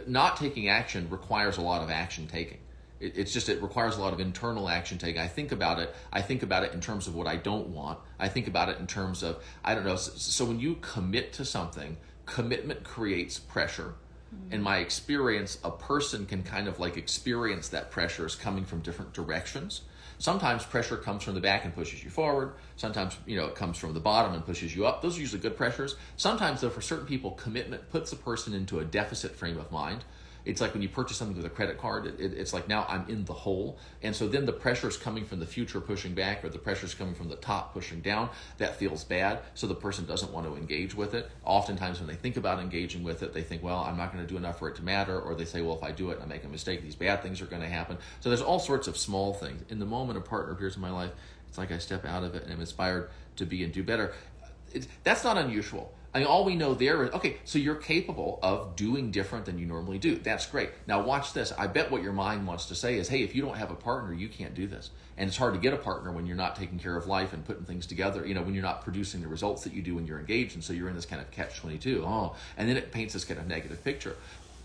not taking action requires a lot of action taking. It requires a lot of internal action taking. I think about it in terms of what I don't want. I think about it in terms of, I don't know. So when you commit to something, commitment creates pressure. In my experience, a person can kind of like experience that pressure as coming from different directions. Sometimes pressure comes from the back and pushes you forward. Sometimes, it comes from the bottom and pushes you up. Those are usually good pressures. Sometimes, though, for certain people, commitment puts a person into a deficit frame of mind. It's like when you purchase something with a credit card, it's like now I'm in the hole. And so then the pressure is coming from the future pushing back, or the pressure is coming from the top pushing down. That feels bad. So the person doesn't want to engage with it. Oftentimes when they think about engaging with it, they think, well, I'm not going to do enough for it to matter. Or they say, well, if I do it and I make a mistake, these bad things are going to happen. So there's all sorts of small things. In the moment a partner appears in my life, it's like I step out of it and I'm inspired to be and do better. That's not unusual. I mean, all we know there is, okay, so you're capable of doing different than you normally do. That's great. Now watch this. I bet what your mind wants to say is, hey, if you don't have a partner, you can't do this. And it's hard to get a partner when you're not taking care of life and putting things together, when you're not producing the results that you do when you're engaged. And so you're in this kind of catch-22. And then it paints this kind of negative picture.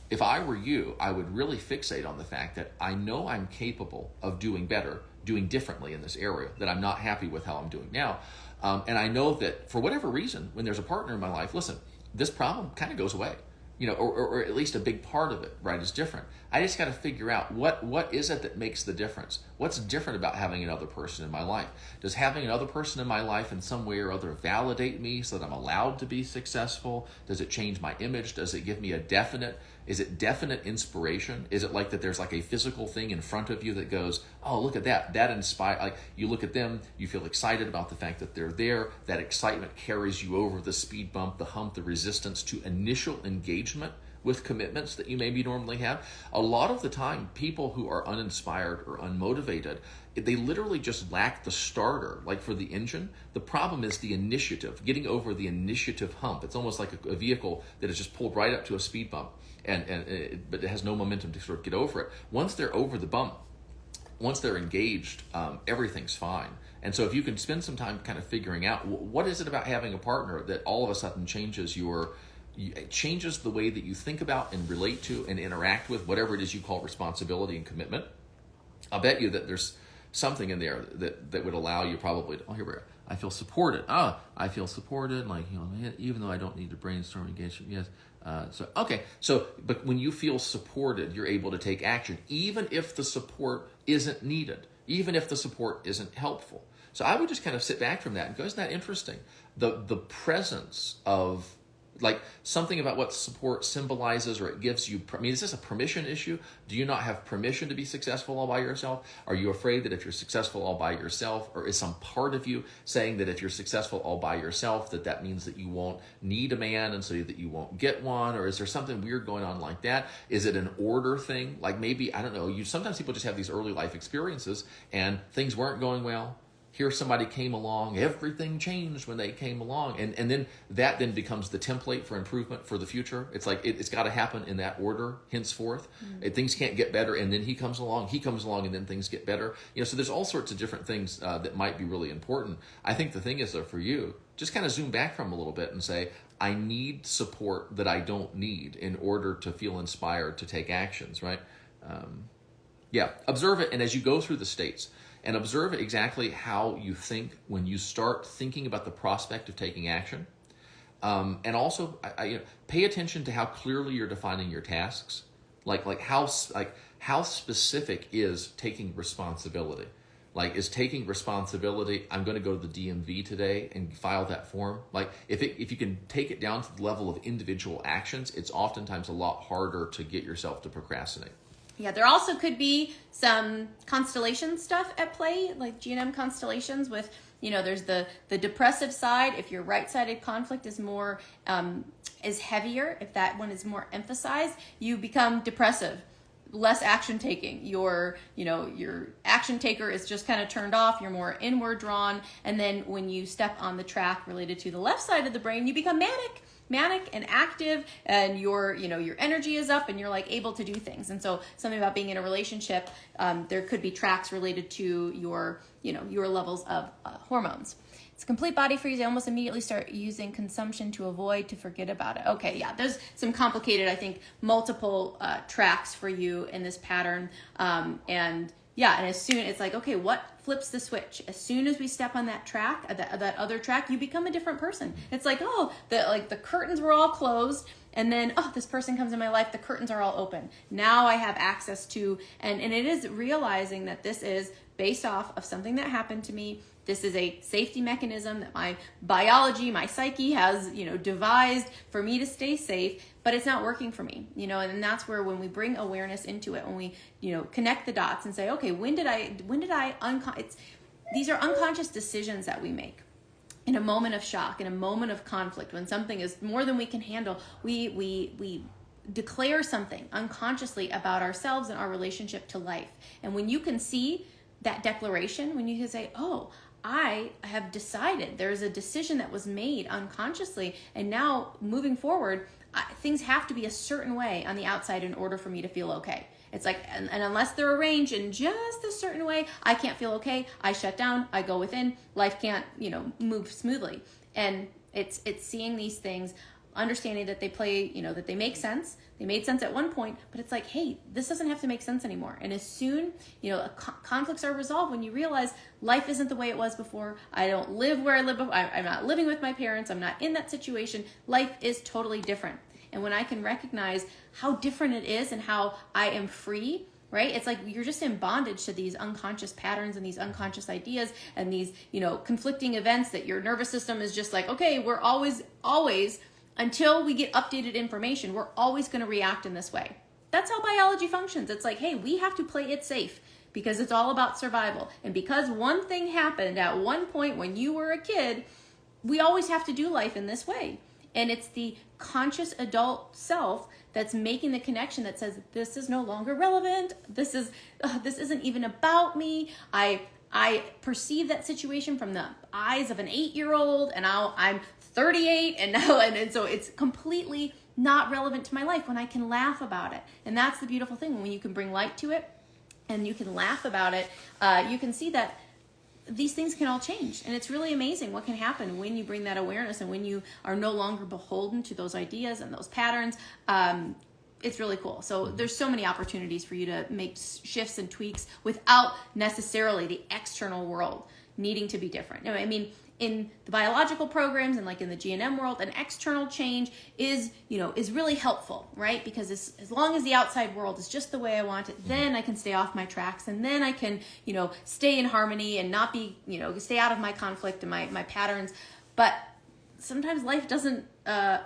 If I were you, I would really fixate on the fact that I know I'm capable of doing better, doing differently in this area, that I'm not happy with how I'm doing now. And I know that for whatever reason, when there's a partner in my life, listen, this problem kind of goes away, or at least a big part of it, right, is different. I just got to figure out what is it that makes the difference? What's different about having another person in my life? Does having another person in my life in some way or other validate me so that I'm allowed to be successful? Does it change my image? Does it give me is it definite inspiration? Is it like that there's like a physical thing in front of you that goes, oh, look at that. That inspires, like you look at them, you feel excited about the fact that they're there. That excitement carries you over the speed bump, the hump, the resistance to initial engagement with commitments that you maybe normally have. A lot of the time, people who are uninspired or unmotivated, they literally just lack the starter, like for the engine. The problem is the initiative, getting over the initiative hump. It's almost like a vehicle that is just pulled right up to a speed bump, but it has no momentum to sort of get over it. Once they're over the bump, once they're engaged, everything's fine. And so if you can spend some time kind of figuring out what is it about having a partner that all of a sudden changes the way that you think about and relate to and interact with whatever it is you call responsibility and commitment, I'll bet you that there's something in there that would allow you probably, here we are. I feel supported. I feel supported, like, even though I don't need to brainstorm engagement, yes. But when you feel supported, you're able to take action, even if the support isn't needed, even if the support isn't helpful. So I would just kind of sit back from that and go, isn't that interesting? The presence of, like, something about what support symbolizes, or it gives you, is this a permission issue? Do you not have permission to be successful all by yourself? Are you afraid that if you're successful all by yourself, or is some part of you saying that if you're successful all by yourself, that means that you won't need a man and so that you won't get one? Or is there something weird going on like that? Is it an order thing? Like maybe, I don't know, sometimes people just have these early life experiences and things weren't going well. here somebody came along, everything changed when they came along, and then that then becomes the template for improvement for the future. It's like it's got to happen in that order henceforth. Things can't get better, and then he comes along, and then things get better. So there's all sorts of different things that might be really important. I think the thing is, though, for you, just kind of zoom back from a little bit and say, I need support that I don't need in order to feel inspired to take actions, right? Observe it, and as you go through the states, and observe exactly how you think when you start thinking about the prospect of taking action. And also, pay attention to how clearly you're defining your tasks. Like how specific is taking responsibility? Like, is taking responsibility, I'm going to go to the DMV today and file that form? Like, if you can take it down to the level of individual actions, it's oftentimes a lot harder to get yourself to procrastinate. Yeah, there also could be some constellation stuff at play, like G&M constellations with, there's the depressive side. If your right-sided conflict is more, is heavier, if that one is more emphasized, you become depressive, less action taking. Your action taker is just kind of turned off. You're more inward drawn. And then when you step on the track related to the left side of the brain, you become manic and active, and your energy is up, and you're like able to do things. And so something about being in a relationship, there could be tracks related to your levels of hormones. It's a complete body freeze. I almost immediately start using consumption to avoid, to forget about it. Okay, yeah, there's some complicated, I think, multiple tracks for you in this pattern. And as soon, it's like, okay, what flips the switch? As soon as we step on that track, that other track, you become a different person. It's like, the curtains were all closed, and then, this person comes in my life, the curtains are all open. Now I have access to, and it is realizing that this is based off of something that happened to me. This is a safety mechanism that my biology, my psyche has, devised for me to stay safe, but it's not working for me, and that's where when we bring awareness into it, when we, connect the dots and say, okay, these are unconscious decisions that we make. In a moment of shock, in a moment of conflict, when something is more than we can handle, we declare something unconsciously about ourselves and our relationship to life. And when you can see that declaration, when you can say, I have decided, there's a decision that was made unconsciously, and now moving forward, things have to be a certain way on the outside in order for me to feel okay. It's like, and unless they're arranged in just a certain way, I can't feel okay. I shut down, I go within, life can't, move smoothly. And it's seeing these things, understanding that they play, that they make sense. They made sense at one point, but it's like, hey, this doesn't have to make sense anymore. And as soon, conflicts are resolved when you realize life isn't the way it was before. I don't live where I lived before. I'm not living with my parents. I'm not in that situation. Life is totally different. And when I can recognize how different it is and how I am free, right? It's like you're just in bondage to these unconscious patterns and these unconscious ideas and these, conflicting events that your nervous system is just like, okay, we're always, until we get updated information, we're always going to react in this way. That's how biology functions. It's like, hey, we have to play it safe because it's all about survival. And because one thing happened at one point when you were a kid, we always have to do life in this way. And it's the conscious adult self that's making the connection that says, this is no longer relevant. This isn't even about me. I perceive that situation from the eyes of an 8-year-old, and now I'm 38, and so it's completely not relevant to my life when I can laugh about it. And that's the beautiful thing. When you can bring light to it and you can laugh about it, you can see that these things can all change. And it's really amazing what can happen when you bring that awareness and when you are no longer beholden to those ideas and those patterns. It's really cool. So there's so many opportunities for you to make shifts and tweaks without necessarily the external world needing to be different. I mean, in the biological programs and like in the G&M world, an external change is really helpful, right? Because as long as the outside world is just the way I want it, then I can stay off my tracks, and then I can, stay in harmony and not be, stay out of my conflict and my patterns. But sometimes life doesn't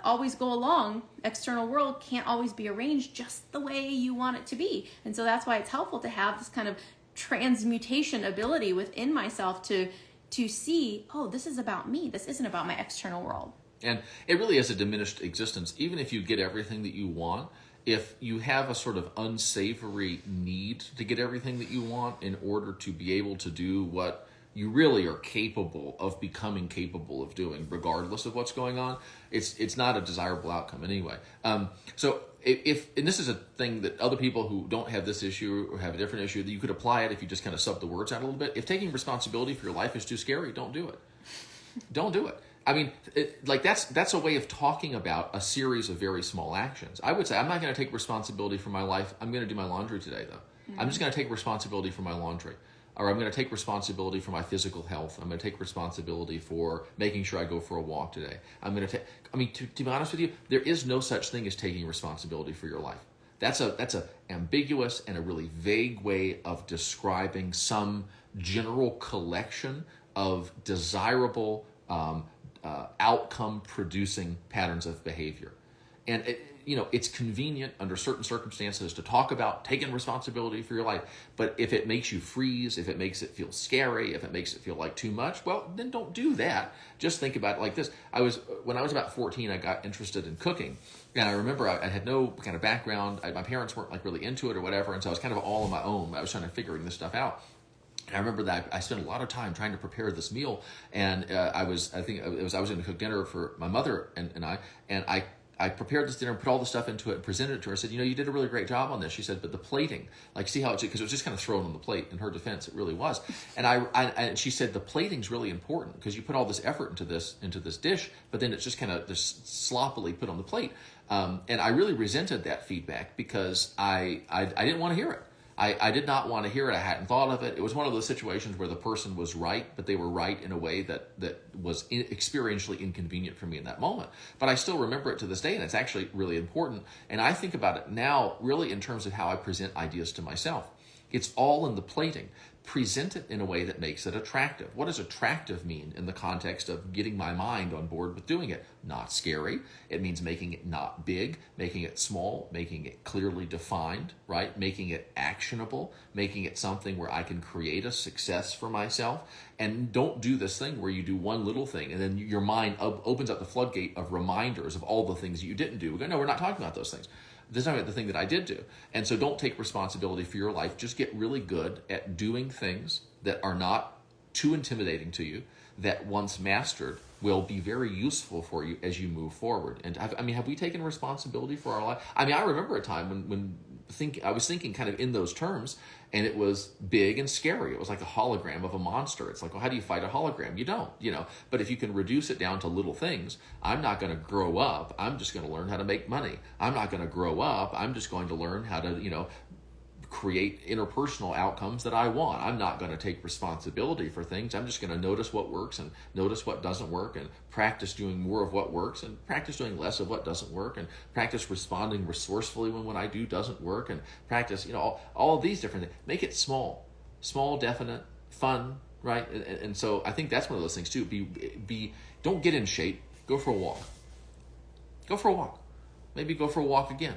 always go along. External world can't always be arranged just the way you want it to be. And so that's why it's helpful to have this kind of transmutation ability within myself to see, this is about me. This isn't about my external world. And it really is a diminished existence. Even if you get everything that you want, if you have a sort of unsavory need to get everything that you want in order to be able to do what you really are capable of becoming capable of doing, regardless of what's going on. It's not a desirable outcome anyway. So if and this is a thing that other people who don't have this issue or have a different issue, that you could apply it if you just kind of sub the words out a little bit. If taking responsibility for your life is too scary, don't do it. Don't do it. I mean, that's a way of talking about a series of very small actions. I would say, I'm not going to take responsibility for my life. I'm going to do my laundry today, though. I'm just going to take responsibility for my laundry. Or I'm going to take responsibility for my physical health. I'm going to take responsibility for making sure I go for a walk today. I'm going to take, to be honest with you, there is no such thing as taking responsibility for your life. That's a ambiguous and a really vague way of describing some general collection of desirable outcome producing patterns of behavior. And it's convenient under certain circumstances to talk about taking responsibility for your life. But if it makes you freeze, if it makes it feel scary, if it makes it feel like too much, well, then don't do that. Just think about it like this. When I was about 14, I got interested in cooking. And I remember I had no kind of background. My parents weren't like really into it or whatever. And so I was kind of all on my own. I was trying to figuring this stuff out. And I remember that I spent a lot of time trying to prepare this meal, and I was going to cook dinner for my mother and I prepared this dinner and put all the stuff into it and presented it to her. I said, you did a really great job on this. She said, but the plating, see how it's, because it was just kind of thrown on the plate. In her defense, it really was. And she said, the plating's really important because you put all this effort into this dish, but then it's just kind of just sloppily put on the plate. And I really resented that feedback because I didn't want to hear it. I did not want to hear it. I hadn't thought of it. It was one of those situations where the person was right, but they were right in a way that was experientially inconvenient for me in that moment. But I still remember it to this day, and it's actually really important. And I think about it now really in terms of how I present ideas to myself. It's all in the plating. Present it in a way that makes it attractive. What does attractive mean in the context of getting my mind on board with doing it? Not scary. It means making it not big, making it small, making it clearly defined, right? Making it actionable, making it something where I can create a success for myself. And don't do this thing where you do one little thing and then your mind opens up the floodgate of reminders of all the things that you didn't do. We go, no, we're not talking about those things. This is not the thing that I did do. And so don't take responsibility for your life. Just get really good at doing things that are not too intimidating to you, that once mastered will be very useful for you as you move forward. And have we taken responsibility for our life? I remember a time when I was thinking kind of in those terms, and it was big and scary. It was like a hologram of a monster. It's like, well, how do you fight a hologram? You don't, But if you can reduce it down to little things, I'm not going to grow up. I'm just going to learn how to make money. I'm not going to grow up. I'm just going to learn how to, create interpersonal outcomes that I want. I'm not going to take responsibility for things. I'm just going to notice what works and notice what doesn't work and practice doing more of what works and practice doing less of what doesn't work and practice responding resourcefully when what I do doesn't work and practice, all of these different things. Make it small, definite, fun, right? And so I think that's one of those things too. Don't get in shape. Go for a walk. Go for a walk. Maybe go for a walk again.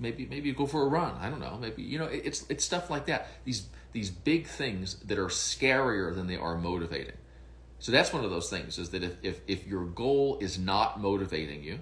Maybe you go for a run. I don't know. Maybe it's stuff like that. These big things that are scarier than they are motivating. So that's one of those things. Is that if your goal is not motivating you,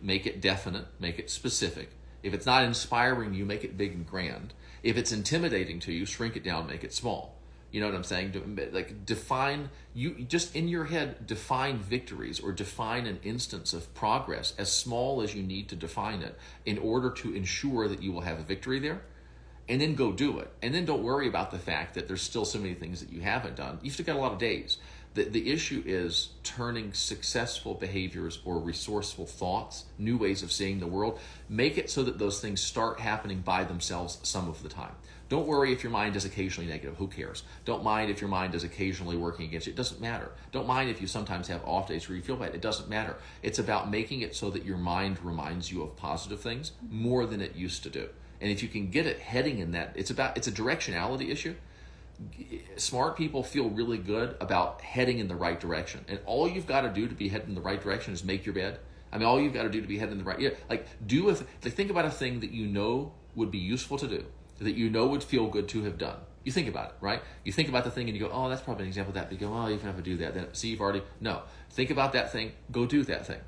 make it definite, make it specific. If it's not inspiring you, make it big and grand. If it's intimidating to you, shrink it down, make it small. You know what I'm saying? Like define, you just in your head, define victories or define an instance of progress as small as you need to define it in order to ensure that you will have a victory there. And then go do it. And then don't worry about the fact that there's still so many things that you haven't done. You've still got a lot of days. The issue is turning successful behaviors or resourceful thoughts, new ways of seeing the world, make it so that those things start happening by themselves some of the time. Don't worry if your mind is occasionally negative. Who cares? Don't mind if your mind is occasionally working against you. It doesn't matter. Don't mind if you sometimes have off days where you feel bad. It doesn't matter. It's about making it so that your mind reminds you of positive things more than it used to do. And if you can get it heading in that, it's a directionality issue. Smart people feel really good about heading in the right direction. And all you've got to do to be heading in the right direction is make your bed. All you've got to do to be heading in the right, think about a thing that you know would be useful to do, that you know would feel good to have done. You think about it, right? You think about the thing and you go, oh, that's probably an example of that. But you go, oh, you have to do that. Then see, you've already, no. Think about that thing, go do that thing.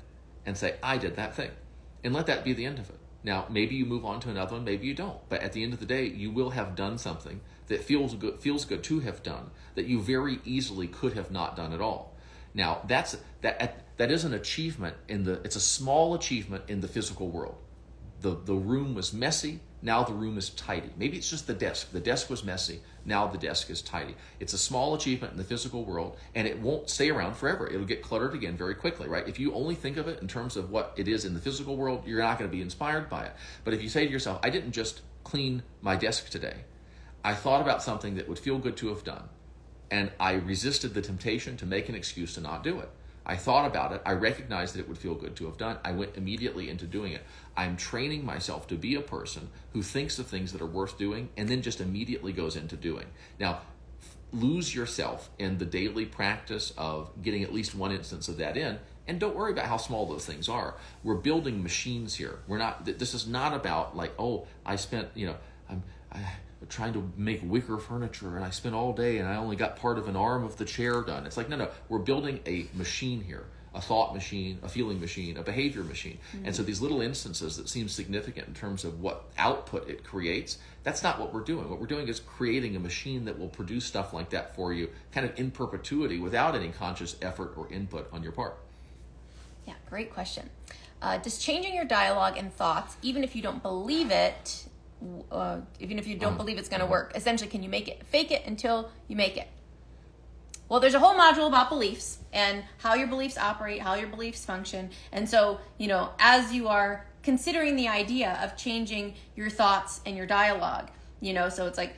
And say, I did that thing. And let that be the end of it. Now, maybe you move on to another one, maybe you don't. But at the end of the day, you will have done something that feels good to have done that you very easily could have not done at all. Now, that is an achievement it's a small achievement in the physical world. The room was messy, now the room is tidy. Maybe it's just the desk. The desk was messy, now the desk is tidy. It's a small achievement in the physical world, and it won't stay around forever. It'll get cluttered again very quickly, right? If you only think of it in terms of what it is in the physical world, you're not going to be inspired by it. But if you say to yourself, I didn't just clean my desk today, I thought about something that would feel good to have done, and I resisted the temptation to make an excuse to not do it. I thought about it. I recognized that it would feel good to have done. I went immediately into doing it. I'm training myself to be a person who thinks of things that are worth doing and then just immediately goes into doing. Now, lose yourself in the daily practice of getting at least one instance of that in, and don't worry about how small those things are. We're building machines here. This is not about like, oh, I spent, I'm trying to make wicker furniture and I spent all day and I only got part of an arm of the chair done. It's like, no, we're building a machine here, a thought machine, a feeling machine, a behavior machine. Mm-hmm. And so these little instances that seem significant in terms of what output it creates, that's not what we're doing. What we're doing is creating a machine that will produce stuff like that for you kind of in perpetuity without any conscious effort or input on your part. Yeah, great question. Does changing your dialogue and thoughts, even if you don't believe it, believe it's going to work, essentially, can you fake it until you make it? Well, there's a whole module about beliefs and how your beliefs operate, how your beliefs function. And so, as you are considering the idea of changing your thoughts and your dialogue, so it's like,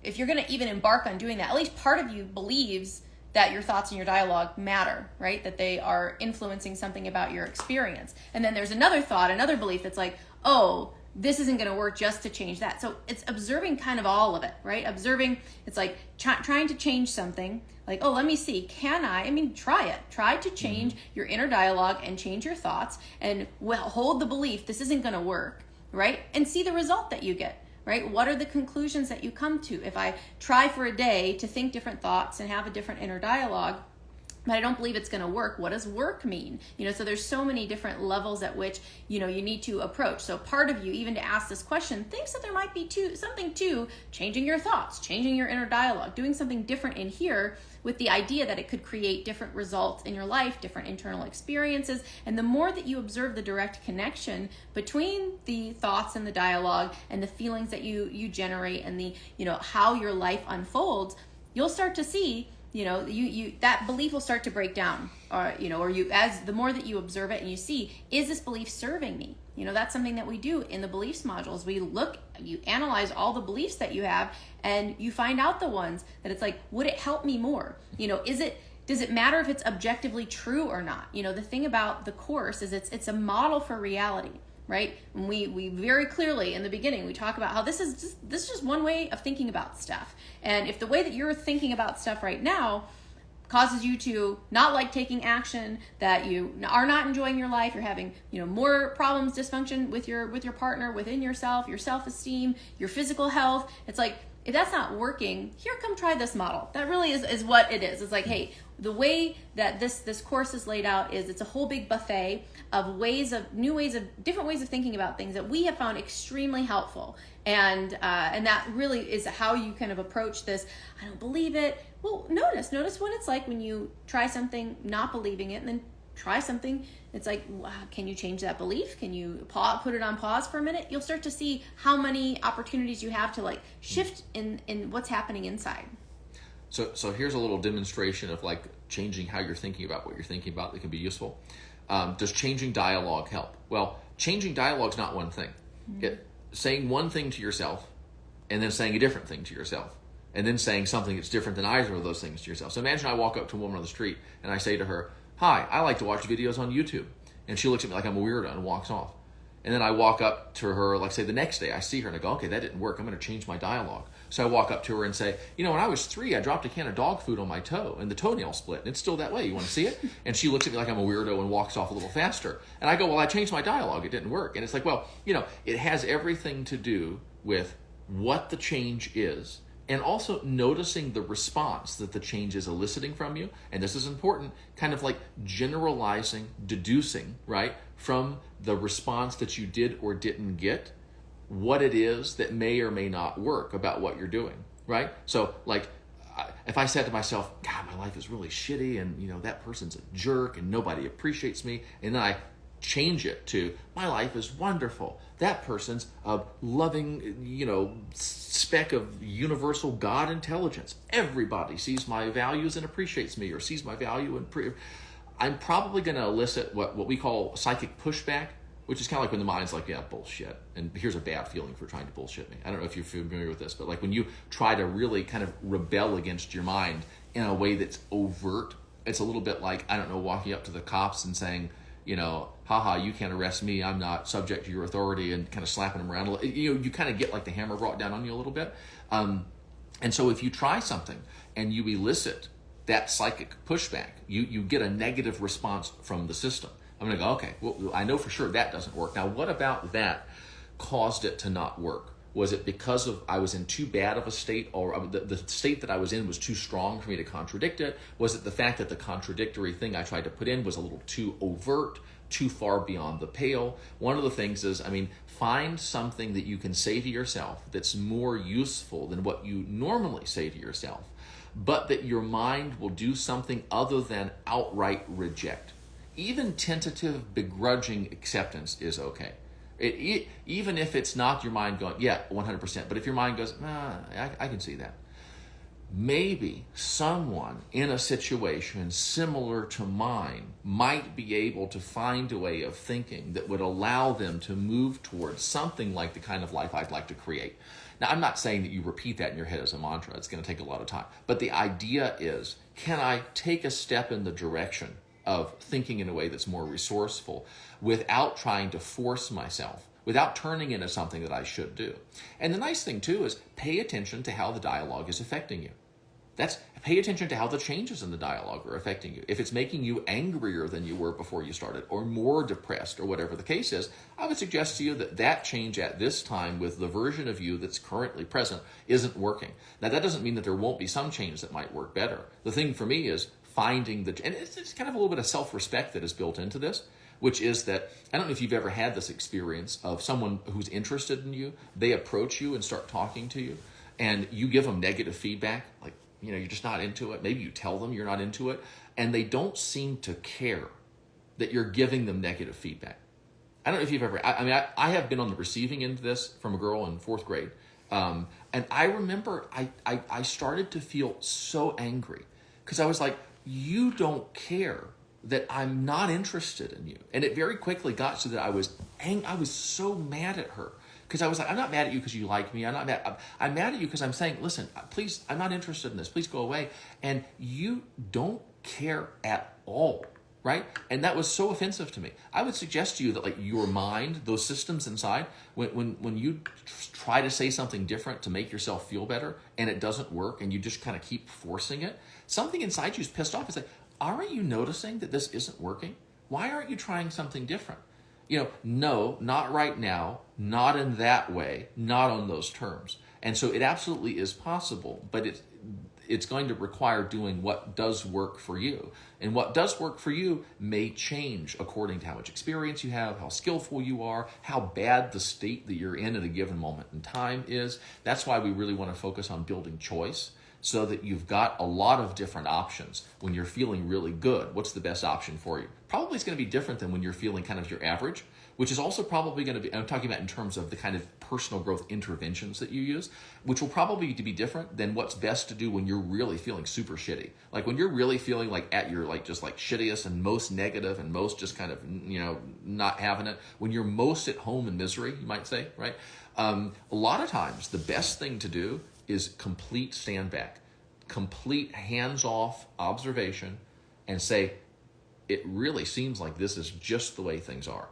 if you're going to even embark on doing that, at least part of you believes that your thoughts and your dialogue matter, right? That they are influencing something about your experience. And then there's another thought, another belief that's like, oh, this isn't going to work just to change that. So it's observing kind of all of it, right? Observing, it's like trying to change something. Like, oh, let me see. Try it. Try to change your inner dialogue and change your thoughts and hold the belief this isn't going to work, right? And see the result that you get, right? What are the conclusions that you come to? If I try for a day to think different thoughts and have a different inner dialogue, but I don't believe it's going to work. What does work mean? So there's so many different levels at which, you need to approach. So part of you, even to ask this question, thinks that there might be something to changing your thoughts, changing your inner dialogue, doing something different in here with the idea that it could create different results in your life, different internal experiences. And the more that you observe the direct connection between the thoughts and the dialogue and the feelings that you generate and the, how your life unfolds, you'll start to see that belief will start to break down, or as the more that you observe it and you see, is this belief serving me? That's something that we do in the beliefs modules. You analyze all the beliefs that you have and you find out the ones that it's like, would it help me more? Does it matter if it's objectively true or not? The thing about the course is it's a model for reality. Right? And we very clearly in the beginning, we talk about how this is just one way of thinking about stuff. And if the way that you're thinking about stuff right now causes you to not like taking action, that you are not enjoying your life, you're having, more problems, dysfunction with your partner, within yourself, your self-esteem, your physical health, it's like, if that's not working, come try this model. That really is what it is. It's like, hey, the way that this course is laid out is it's a whole big buffet of different ways of thinking about things that we have found extremely helpful. And that really is how you kind of approach this. I don't believe it. Well, notice what it's like when you try something not believing it and then try something. It's like, wow, can you change that belief? Can you put it on pause for a minute? You'll start to see how many opportunities you have to like shift in what's happening inside. So here's a little demonstration of like changing how you're thinking about what you're thinking about that can be useful. Does changing dialogue help? Well, changing dialogue is not one thing. Saying one thing to yourself and then saying a different thing to yourself and then saying something that's different than either of those things to yourself. So imagine I walk up to a woman on the street and I say to her, hi, I like to watch videos on YouTube. And she looks at me like I'm a weirdo and walks off. And then I walk up to her, like say the next day, I see her and I go, okay, that didn't work. I'm going to change my dialogue. So I walk up to her and say, when I was 3, I dropped a can of dog food on my toe and the toenail split and it's still that way. You want to see it? And she looks at me like I'm a weirdo and walks off a little faster. And I go, well, I changed my dialogue. It didn't work. And it's like, well, it has everything to do with what the change is and also noticing the response that the change is eliciting from you. And this is important, kind of like generalizing, deducing, right, from the response that you did or didn't get, what it is that may or may not work about what you're doing. right? So like, if I said to myself, God, my life is really shitty, and that person's a jerk, and nobody appreciates me, and then I change it to, my life is wonderful. That person's a loving, speck of universal God intelligence. Everybody sees my values and appreciates me, or sees my value and I'm probably going to elicit what we call psychic pushback, which is kind of like when the mind's like, yeah, bullshit. And here's a bad feeling for trying to bullshit me. I don't know if you're familiar with this, but like when you try to really kind of rebel against your mind in a way that's overt, it's a little bit like, I don't know, walking up to the cops and saying, haha, you can't arrest me, I'm not subject to your authority, and kind of slapping them around. You kind of get like the hammer brought down on you a little bit. And so if you try something and you elicit that psychic pushback, you get a negative response from the system. I'm going to go, okay, well, I know for sure that doesn't work. Now, what about that caused it to not work? Was it because of I was in too bad of a state, or the state that I was in was too strong for me to contradict it? Was it the fact that the contradictory thing I tried to put in was a little too overt, too far beyond the pale? One of the things is, find something that you can say to yourself that's more useful than what you normally say to yourself, but that your mind will do something other than outright reject. Even tentative, begrudging acceptance is okay. Even if it's not your mind going, yeah, 100%. But if your mind goes, I can see that. Maybe someone in a situation similar to mine might be able to find a way of thinking that would allow them to move towards something like the kind of life I'd like to create. Now, I'm not saying that you repeat that in your head as a mantra. It's going to take a lot of time. But the idea is, can I take a step in the direction of thinking in a way that's more resourceful without trying to force myself, without turning into something that I should do? And the nice thing too is pay attention to how the dialogue is affecting you. Pay attention to how the changes in the dialogue are affecting you. If it's making you angrier than you were before you started, or more depressed, or whatever the case is, I would suggest to you that change at this time with the version of you that's currently present isn't working. Now, that doesn't mean that there won't be some change that might work better. The thing for me is finding and it's kind of a little bit of self-respect that is built into this, which is that, I don't know if you've ever had this experience of someone who's interested in you, they approach you and start talking to you, and you give them negative feedback, like, you're just not into it. Maybe you tell them you're not into it, and they don't seem to care that you're giving them negative feedback. I don't know if you've ever, I have been on the receiving end of this from a girl in 4th grade. And I remember I started to feel so angry because I was like, you don't care that I'm not interested in you. And it very quickly got so that I was so mad at her. Because I was like, I'm not mad at you because you like me. I'm mad at you because I'm saying, listen, please, I'm not interested in this. Please go away. And you don't care at all, right? And that was so offensive to me. I would suggest to you that, like, your mind, those systems inside, when you try to say something different to make yourself feel better and it doesn't work and you just kind of keep forcing it, something inside you is pissed off. It's like, aren't you noticing that this isn't working? Why aren't you trying something different? No, not right now, not in that way, not on those terms. And so it absolutely is possible, but it's going to require doing what does work for you. And what does work for you may change according to how much experience you have, how skillful you are, how bad the state that you're in at a given moment in time is. That's why we really want to focus on building choice, so that you've got a lot of different options. When you're feeling really good, what's the best option for you? Probably it's going to be different than when you're feeling kind of your average, which is also probably going to be, I'm talking about in terms of the kind of personal growth interventions that you use, which will probably be different than what's best to do when you're really feeling super shitty. Like when you're really feeling like at your just shittiest and most negative and most just kind of, not having it, when you're most at home in misery, you might say, right? A lot of times the best thing to do is complete stand back, complete hands-off observation, and say, it really seems like this is just the way things are.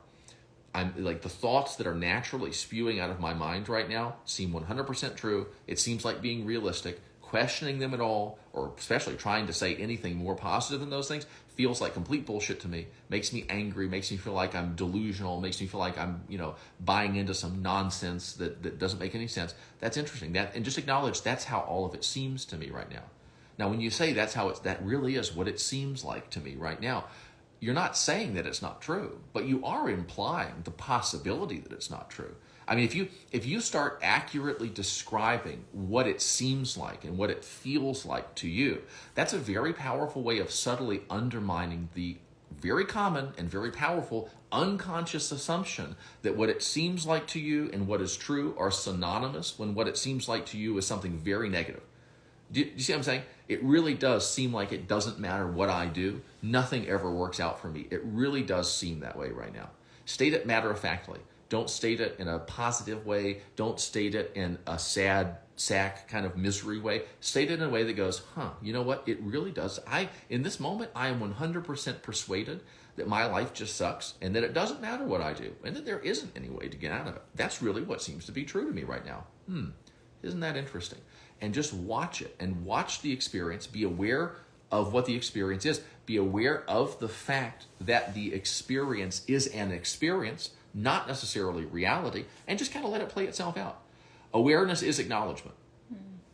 I'm like, the thoughts that are naturally spewing out of my mind right now seem 100% true. It seems like being realistic. Questioning them at all, or especially trying to say anything more positive than those things, feels like complete bullshit to me. Makes me angry, makes me feel like I'm delusional, makes me feel like I'm, buying into some nonsense that doesn't make any sense. That's interesting. And just acknowledge that's how all of it seems to me right now. Now, when you say that really is what it seems like to me right now, you're not saying that it's not true, but you are implying the possibility that it's not true. I mean, if you start accurately describing what it seems like and what it feels like to you, that's a very powerful way of subtly undermining the very common and very powerful unconscious assumption that what it seems like to you and what is true are synonymous, when what it seems like to you is something very negative. Do you see what I'm saying? It really does seem like it doesn't matter what I do. Nothing ever works out for me. It really does seem that way right now. State it matter-of-factly. Don't state it in a positive way. Don't state it in a sad sack kind of misery way. State it in a way that goes, you know what? It really does. In this moment, I am 100% persuaded that my life just sucks and that it doesn't matter what I do and that there isn't any way to get out of it. That's really what seems to be true to me right now. Isn't that interesting? And just watch it and watch the experience. Be aware of what the experience is. Be aware of the fact that the experience is an experience, not necessarily reality, and just kind of let it play itself out. Awareness is acknowledgement.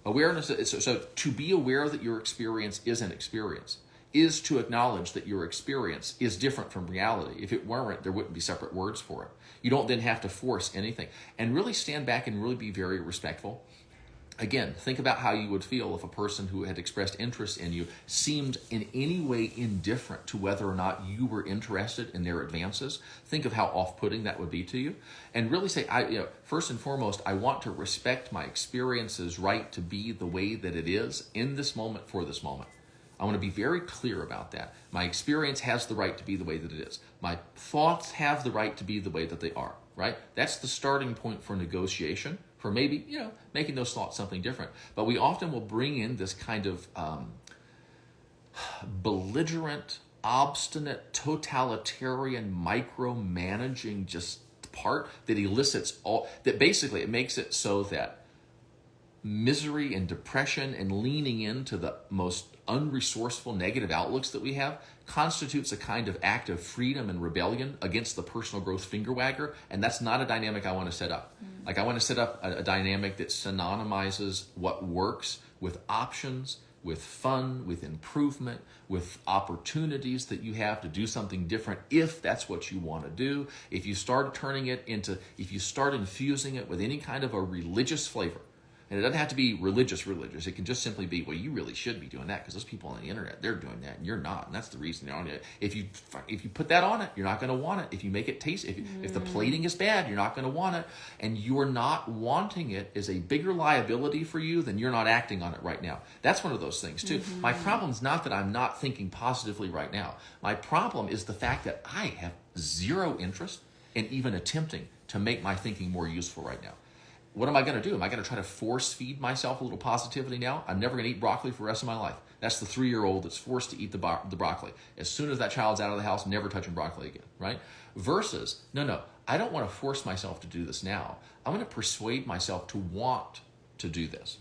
Awareness is, so to be aware that your experience is an experience is to acknowledge that your experience is different from reality. If it weren't, there wouldn't be separate words for it. You don't then have to force anything. And really stand back and really be very respectful. Again, think about how you would feel if a person who had expressed interest in you seemed in any way indifferent to whether or not you were interested in their advances. Think of how off-putting that would be to you. And really say, first and foremost, I want to respect my experience's right to be the way that it is in this moment for this moment. I want to be very clear about that. My experience has the right to be the way that it is. My thoughts have the right to be the way that they are, right? That's the starting point for negotiation, for maybe, making those thoughts something different. But we often will bring in this kind of belligerent, obstinate, totalitarian, micromanaging just part that elicits that basically it makes it so that misery and depression and leaning into the most unresourceful negative outlooks that we have constitutes a kind of act of freedom and rebellion against the personal growth finger wagger, and that's not a dynamic I want to set up. Like, I want to set up a dynamic that synonymizes what works with options, with fun, with improvement, with opportunities that you have to do something different if that's what you want to do. If you start infusing it with any kind of a religious flavor, and it doesn't have to be religious. It can just simply be, well, you really should be doing that because those people on the internet, they're doing that and you're not. And that's the reason you're on it. If you put that on it, you're not going to want it. If you make it taste, if the plating is bad, you're not going to want it. And you're not wanting it is a bigger liability for you than you're not acting on it right now. That's one of those things too. My problem is not that I'm not thinking positively right now. My problem is the fact that I have zero interest in even attempting to make my thinking more useful right now. What am I going to do? Am I going to try to force feed myself a little positivity now? I'm never going to eat broccoli for the rest of my life. That's the 3-year-old that's forced to eat the broccoli. As soon as that child's out of the house, never touching broccoli again, right? Versus, no, I don't want to force myself to do this now. I want to persuade myself to want to do this,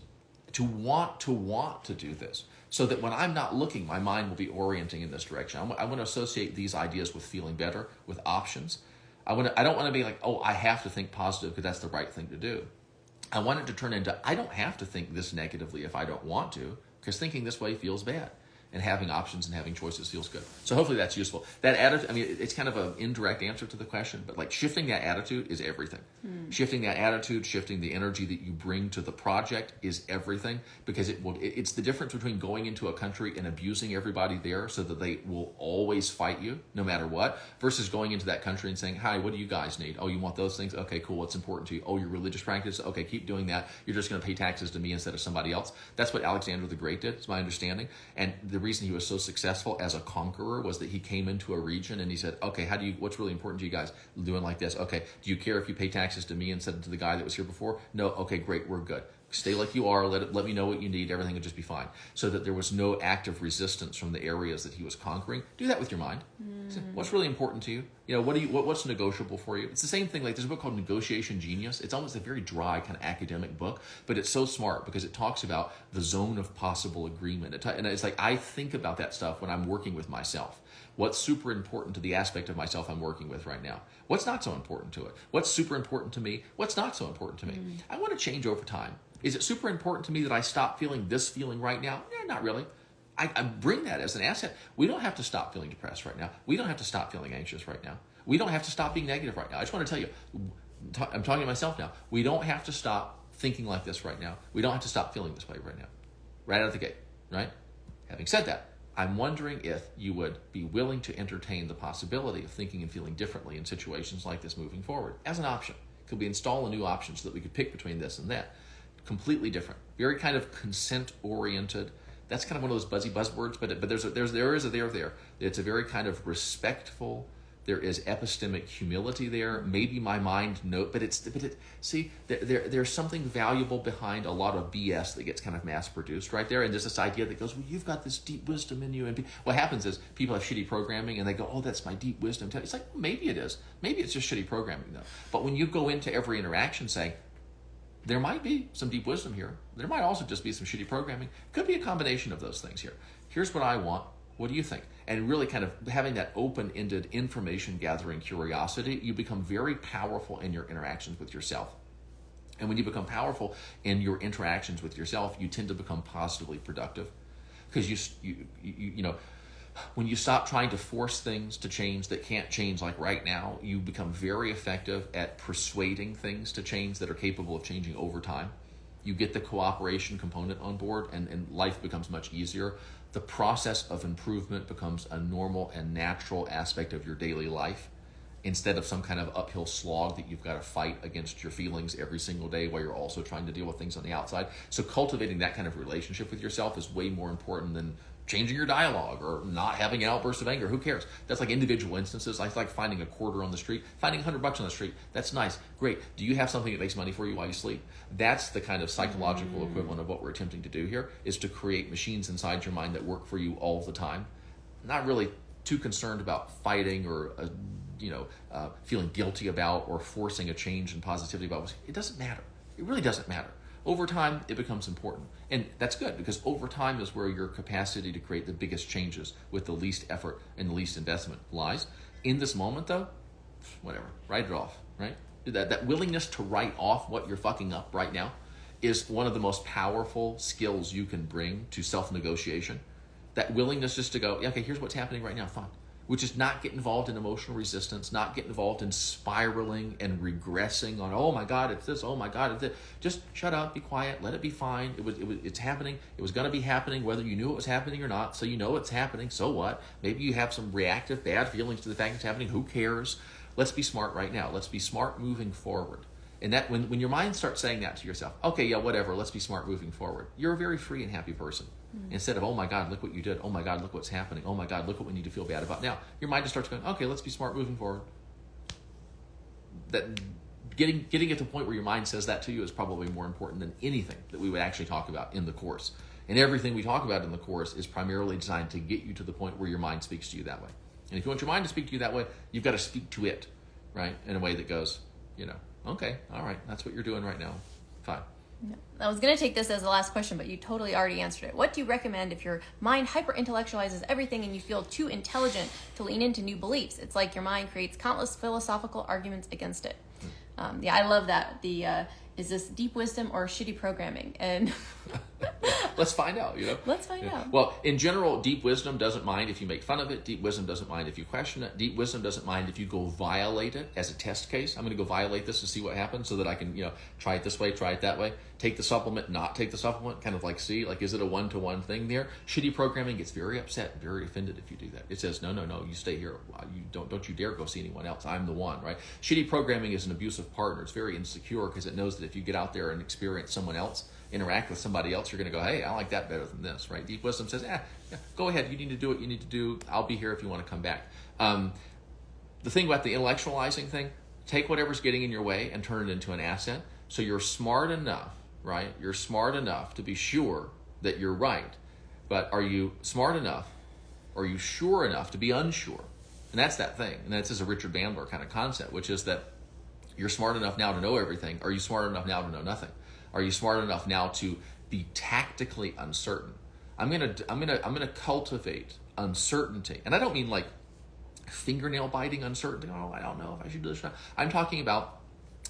to want to do this, so that when I'm not looking, my mind will be orienting in this direction. I want to associate these ideas with feeling better, with options. I don't want to be like, I have to think positive because that's the right thing to do. I want it to turn into, I don't have to think this negatively if I don't want to, because thinking this way feels bad. And having options and having choices feels good. So hopefully that's useful. That attitude, it's kind of an indirect answer to the question, but like shifting that attitude is everything. Shifting that attitude, shifting the energy that you bring to the project is everything, because it's the difference between going into a country and abusing everybody there so that they will always fight you no matter what, versus going into that country and saying, hi, what do you guys need? Oh, you want those things? Okay, cool. What's important to you? Oh, your religious practice? Okay, keep doing that. You're just going to pay taxes to me instead of somebody else. That's what Alexander the Great did, is my understanding. And the reason he was so successful as a conqueror was that he came into a region and he said, okay, what's really important to you guys? Doing like this. Okay, do you care if you pay taxes to me instead of to the guy that was here before? No. Okay, great, we're good. Stay like you are, let me know what you need, everything will just be fine. So that there was no active resistance from the areas that he was conquering. Do that with your mind. What's really important to you? What's negotiable for you? It's the same thing, like there's a book called Negotiation Genius. It's almost a very dry kind of academic book, but it's so smart because it talks about the zone of possible agreement. And it's like, I think about that stuff when I'm working with myself. What's super important to the aspect of myself I'm working with right now? What's not so important to it? What's super important to me? What's not so important to me? I want to change over time. Is it super important to me that I stop feeling this feeling right now? Not really. I bring that as an asset. We don't have to stop feeling depressed right now. We don't have to stop feeling anxious right now. We don't have to stop being negative right now. I just want to tell you, I'm talking to myself now. We don't have to stop thinking like this right now. We don't have to stop feeling this way right now. Right out of the gate, right? Having said that, I'm wondering if you would be willing to entertain the possibility of thinking and feeling differently in situations like this moving forward as an option. Could we install a new option so that we could pick between this and that? Completely different. Very kind of consent-oriented. That's kind of one of those buzzy buzzwords, but there is a there. It's a very kind of respectful. There is epistemic humility there. Maybe my mind there's something valuable behind a lot of BS that gets kind of mass produced right there. And there's this idea that goes, well, you've got this deep wisdom in you. And what happens is people have shitty programming and they go, oh, that's my deep wisdom. It's like, well, maybe it is. Maybe it's just shitty programming though. But when you go into every interaction saying, there might be some deep wisdom here. There might also just be some shitty programming. Could be a combination of those things here. Here's what I want. What do you think? And really kind of having that open-ended information gathering curiosity, you become very powerful in your interactions with yourself. And when you become powerful in your interactions with yourself, you tend to become positively productive. Because you know, when you stop trying to force things to change that can't change like right now, you become very effective at persuading things to change that are capable of changing over time. You get the cooperation component on board and life becomes much easier. The process of improvement becomes a normal and natural aspect of your daily life instead of some kind of uphill slog that you've got to fight against your feelings every single day while you're also trying to deal with things on the outside. So cultivating that kind of relationship with yourself is way more important than changing your dialogue or not having an outburst of anger. Who cares? That's like individual instances. I like finding a quarter on the street, finding $100 on the street. That's nice. Great. Do you have something that makes money for you while you sleep? That's the kind of psychological equivalent of what we're attempting to do here, is to create machines inside your mind that work for you all the time. Not really too concerned about fighting or feeling guilty about or forcing a change in positivity about. It doesn't matter. It really doesn't matter. Over time, it becomes important. And that's good, because over time is where your capacity to create the biggest changes with the least effort and the least investment lies. In this moment, though, whatever, write it off, right? That willingness to write off what you're fucking up right now is one of the most powerful skills you can bring to self-negotiation. That willingness just to go, yeah, okay, here's what's happening right now, fine. Which is not get involved in emotional resistance, not get involved in spiraling and regressing on, oh my God, it's this, oh my God, it's this. Just shut up, be quiet, let it be fine. It's happening. It was going to be happening whether you knew it was happening or not. So you know it's happening. So what? Maybe you have some reactive bad feelings to the fact it's happening. Who cares? Let's be smart right now. Let's be smart moving forward. And that when your mind starts saying that to yourself, okay, yeah, whatever, let's be smart moving forward, you're a very free and happy person. Instead of, oh my God, look what you did. Oh my God, look what's happening. Oh my God, look what we need to feel bad about now. Your mind just starts going, okay, let's be smart moving forward. That getting it to a point where your mind says that to you is probably more important than anything that we would actually talk about in the course. And everything we talk about in the course is primarily designed to get you to the point where your mind speaks to you that way. And if you want your mind to speak to you that way, you've got to speak to it, right? In a way that goes, okay, all right, that's what you're doing right now. Fine. Yeah. I was going to take this as the last question, but you totally already answered it. What do you recommend if your mind hyper-intellectualizes everything and you feel too intelligent to lean into new beliefs? It's like your mind creates countless philosophical arguments against it. I love that. Is this deep wisdom or shitty programming? And let's find out, Let's find out. Well, in general, deep wisdom doesn't mind if you make fun of it. Deep wisdom doesn't mind if you question it. Deep wisdom doesn't mind if you go violate it as a test case. I'm going to go violate this to see what happens so that I can, try it this way, try it that way. Take the supplement, not take the supplement, kind of like see, like, is it a one-to-one thing there? Shitty programming gets very upset, very offended if you do that. It says, no, you stay here. You don't you dare go see anyone else. I'm the one, right? Shitty programming is an abusive partner. It's very insecure because it knows that if you get out there and experience someone else, interact with somebody else, you're going to go, hey, I like that better than this, right? Deep wisdom says, go ahead. You need to do what you need to do. I'll be here if you want to come back. The thing about the intellectualizing thing, take whatever's getting in your way and turn it into an asset. So you're smart enough, right? You're smart enough to be sure that you're right. But are you smart enough? Are you sure enough to be unsure? And that's that thing. And that's a Richard Bandler kind of concept, which is that you're smart enough now to know everything. Are you smart enough now to know nothing? Are you smart enough now to be tactically uncertain? I'm gonna cultivate uncertainty, and I don't mean like fingernail biting uncertainty. Oh, I don't know if I should do this. I'm talking about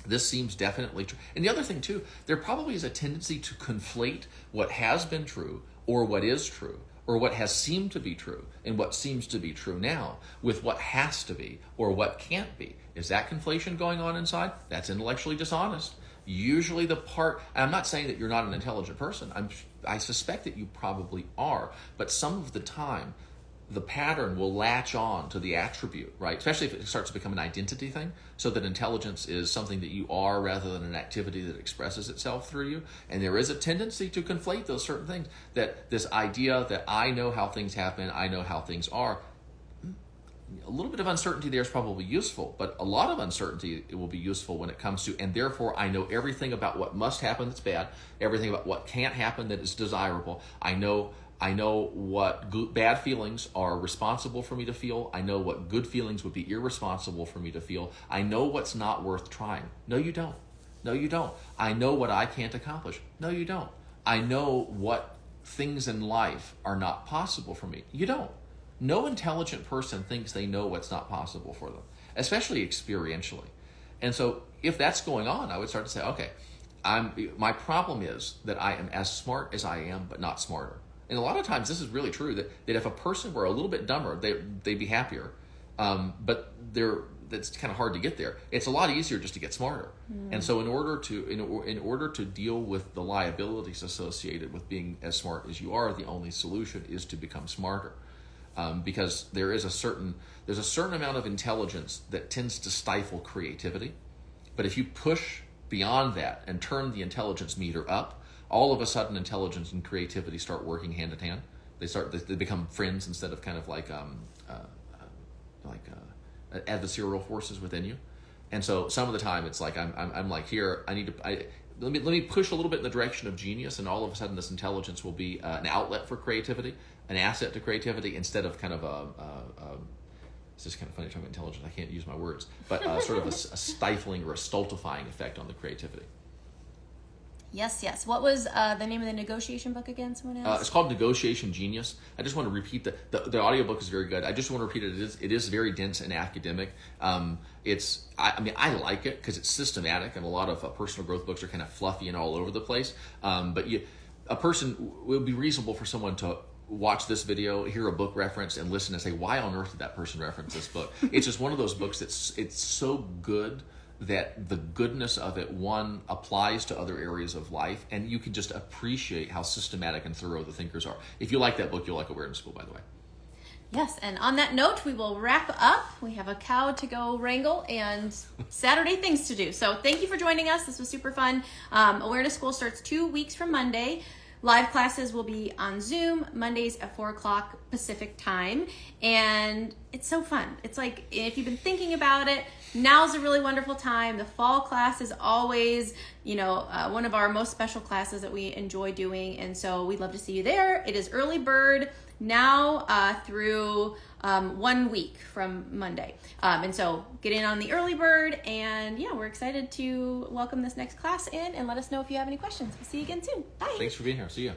this seems definitely true. And the other thing too, there probably is a tendency to conflate what has been true or what is true or what has seemed to be true and what seems to be true now with what has to be or what can't be. Is that conflation going on inside? That's intellectually dishonest. Usually the part, and I'm not saying that you're not an intelligent person. I suspect that you probably are, but some of the time, the pattern will latch on to the attribute, right? Especially if it starts to become an identity thing, so that intelligence is something that you are rather than an activity that expresses itself through you. And there is a tendency to conflate those certain things, that this idea that I know how things happen, I know how things are. A little bit of uncertainty there is probably useful, but a lot of uncertainty it will be useful when it comes to, and therefore I know everything about what must happen that's bad, everything about what can't happen that is desirable. I know what bad feelings are responsible for me to feel. I know what good feelings would be irresponsible for me to feel. I know what's not worth trying. No, you don't. No, you don't. I know what I can't accomplish. No, you don't. I know what things in life are not possible for me. You don't. No intelligent person thinks they know what's not possible for them, especially experientially. And so if that's going on, I would start to say, okay, my problem is that I am as smart as I am, but not smarter. And a lot of times this is really true, that if a person were a little bit dumber, they'd be happier. But that's kind of hard to get there. It's a lot easier just to get smarter. And so in order to deal with the liabilities associated with being as smart as you are, the only solution is to become smarter. Because there's a certain amount of intelligence that tends to stifle creativity. But if you push beyond that and turn the intelligence meter up, all of a sudden intelligence and creativity start working hand in hand. They become friends instead of kind of like adversarial forces within you. And so some of the time it's like I'm like, here, let me push a little bit in the direction of genius, and all of a sudden this intelligence will be an outlet for creativity, an asset to creativity, instead of kind of it's just kind of funny talking about intelligence. I can't use my words, but sort of a stifling or a stultifying effect on the creativity. Yes. What was the name of the negotiation book again? Someone asked? It's called Negotiation Genius. I just want to repeat the audiobook is very good. I just want to repeat it. It is very dense and academic. I like it because it's systematic, and a lot of personal growth books are kind of fluffy and all over the place. But it would be reasonable for someone to watch this video, hear a book reference, and listen and say, why on earth did that person reference this book? It's just one of those books it's so good that the goodness of it, one, applies to other areas of life, and you can just appreciate how systematic and thorough the thinkers are. If you like that book, you'll like Awareness School, by the way. Yes, and on that note, we will wrap up. We have a cow to go wrangle and Saturday things to do. So thank you for joining us. This was super fun. Awareness School starts 2 weeks from Monday. Live classes will be on Zoom, Mondays at 4 o'clock Pacific time. And it's so fun. It's like, if you've been thinking about it, now's a really wonderful time. The fall class is always, one of our most special classes that we enjoy doing. And so we'd love to see you there. It is early bird now through 1 week from Monday. And so get in on the early bird, and we're excited to welcome this next class in, and let us know if you have any questions. We'll see you again soon. Bye. Thanks for being here. See you.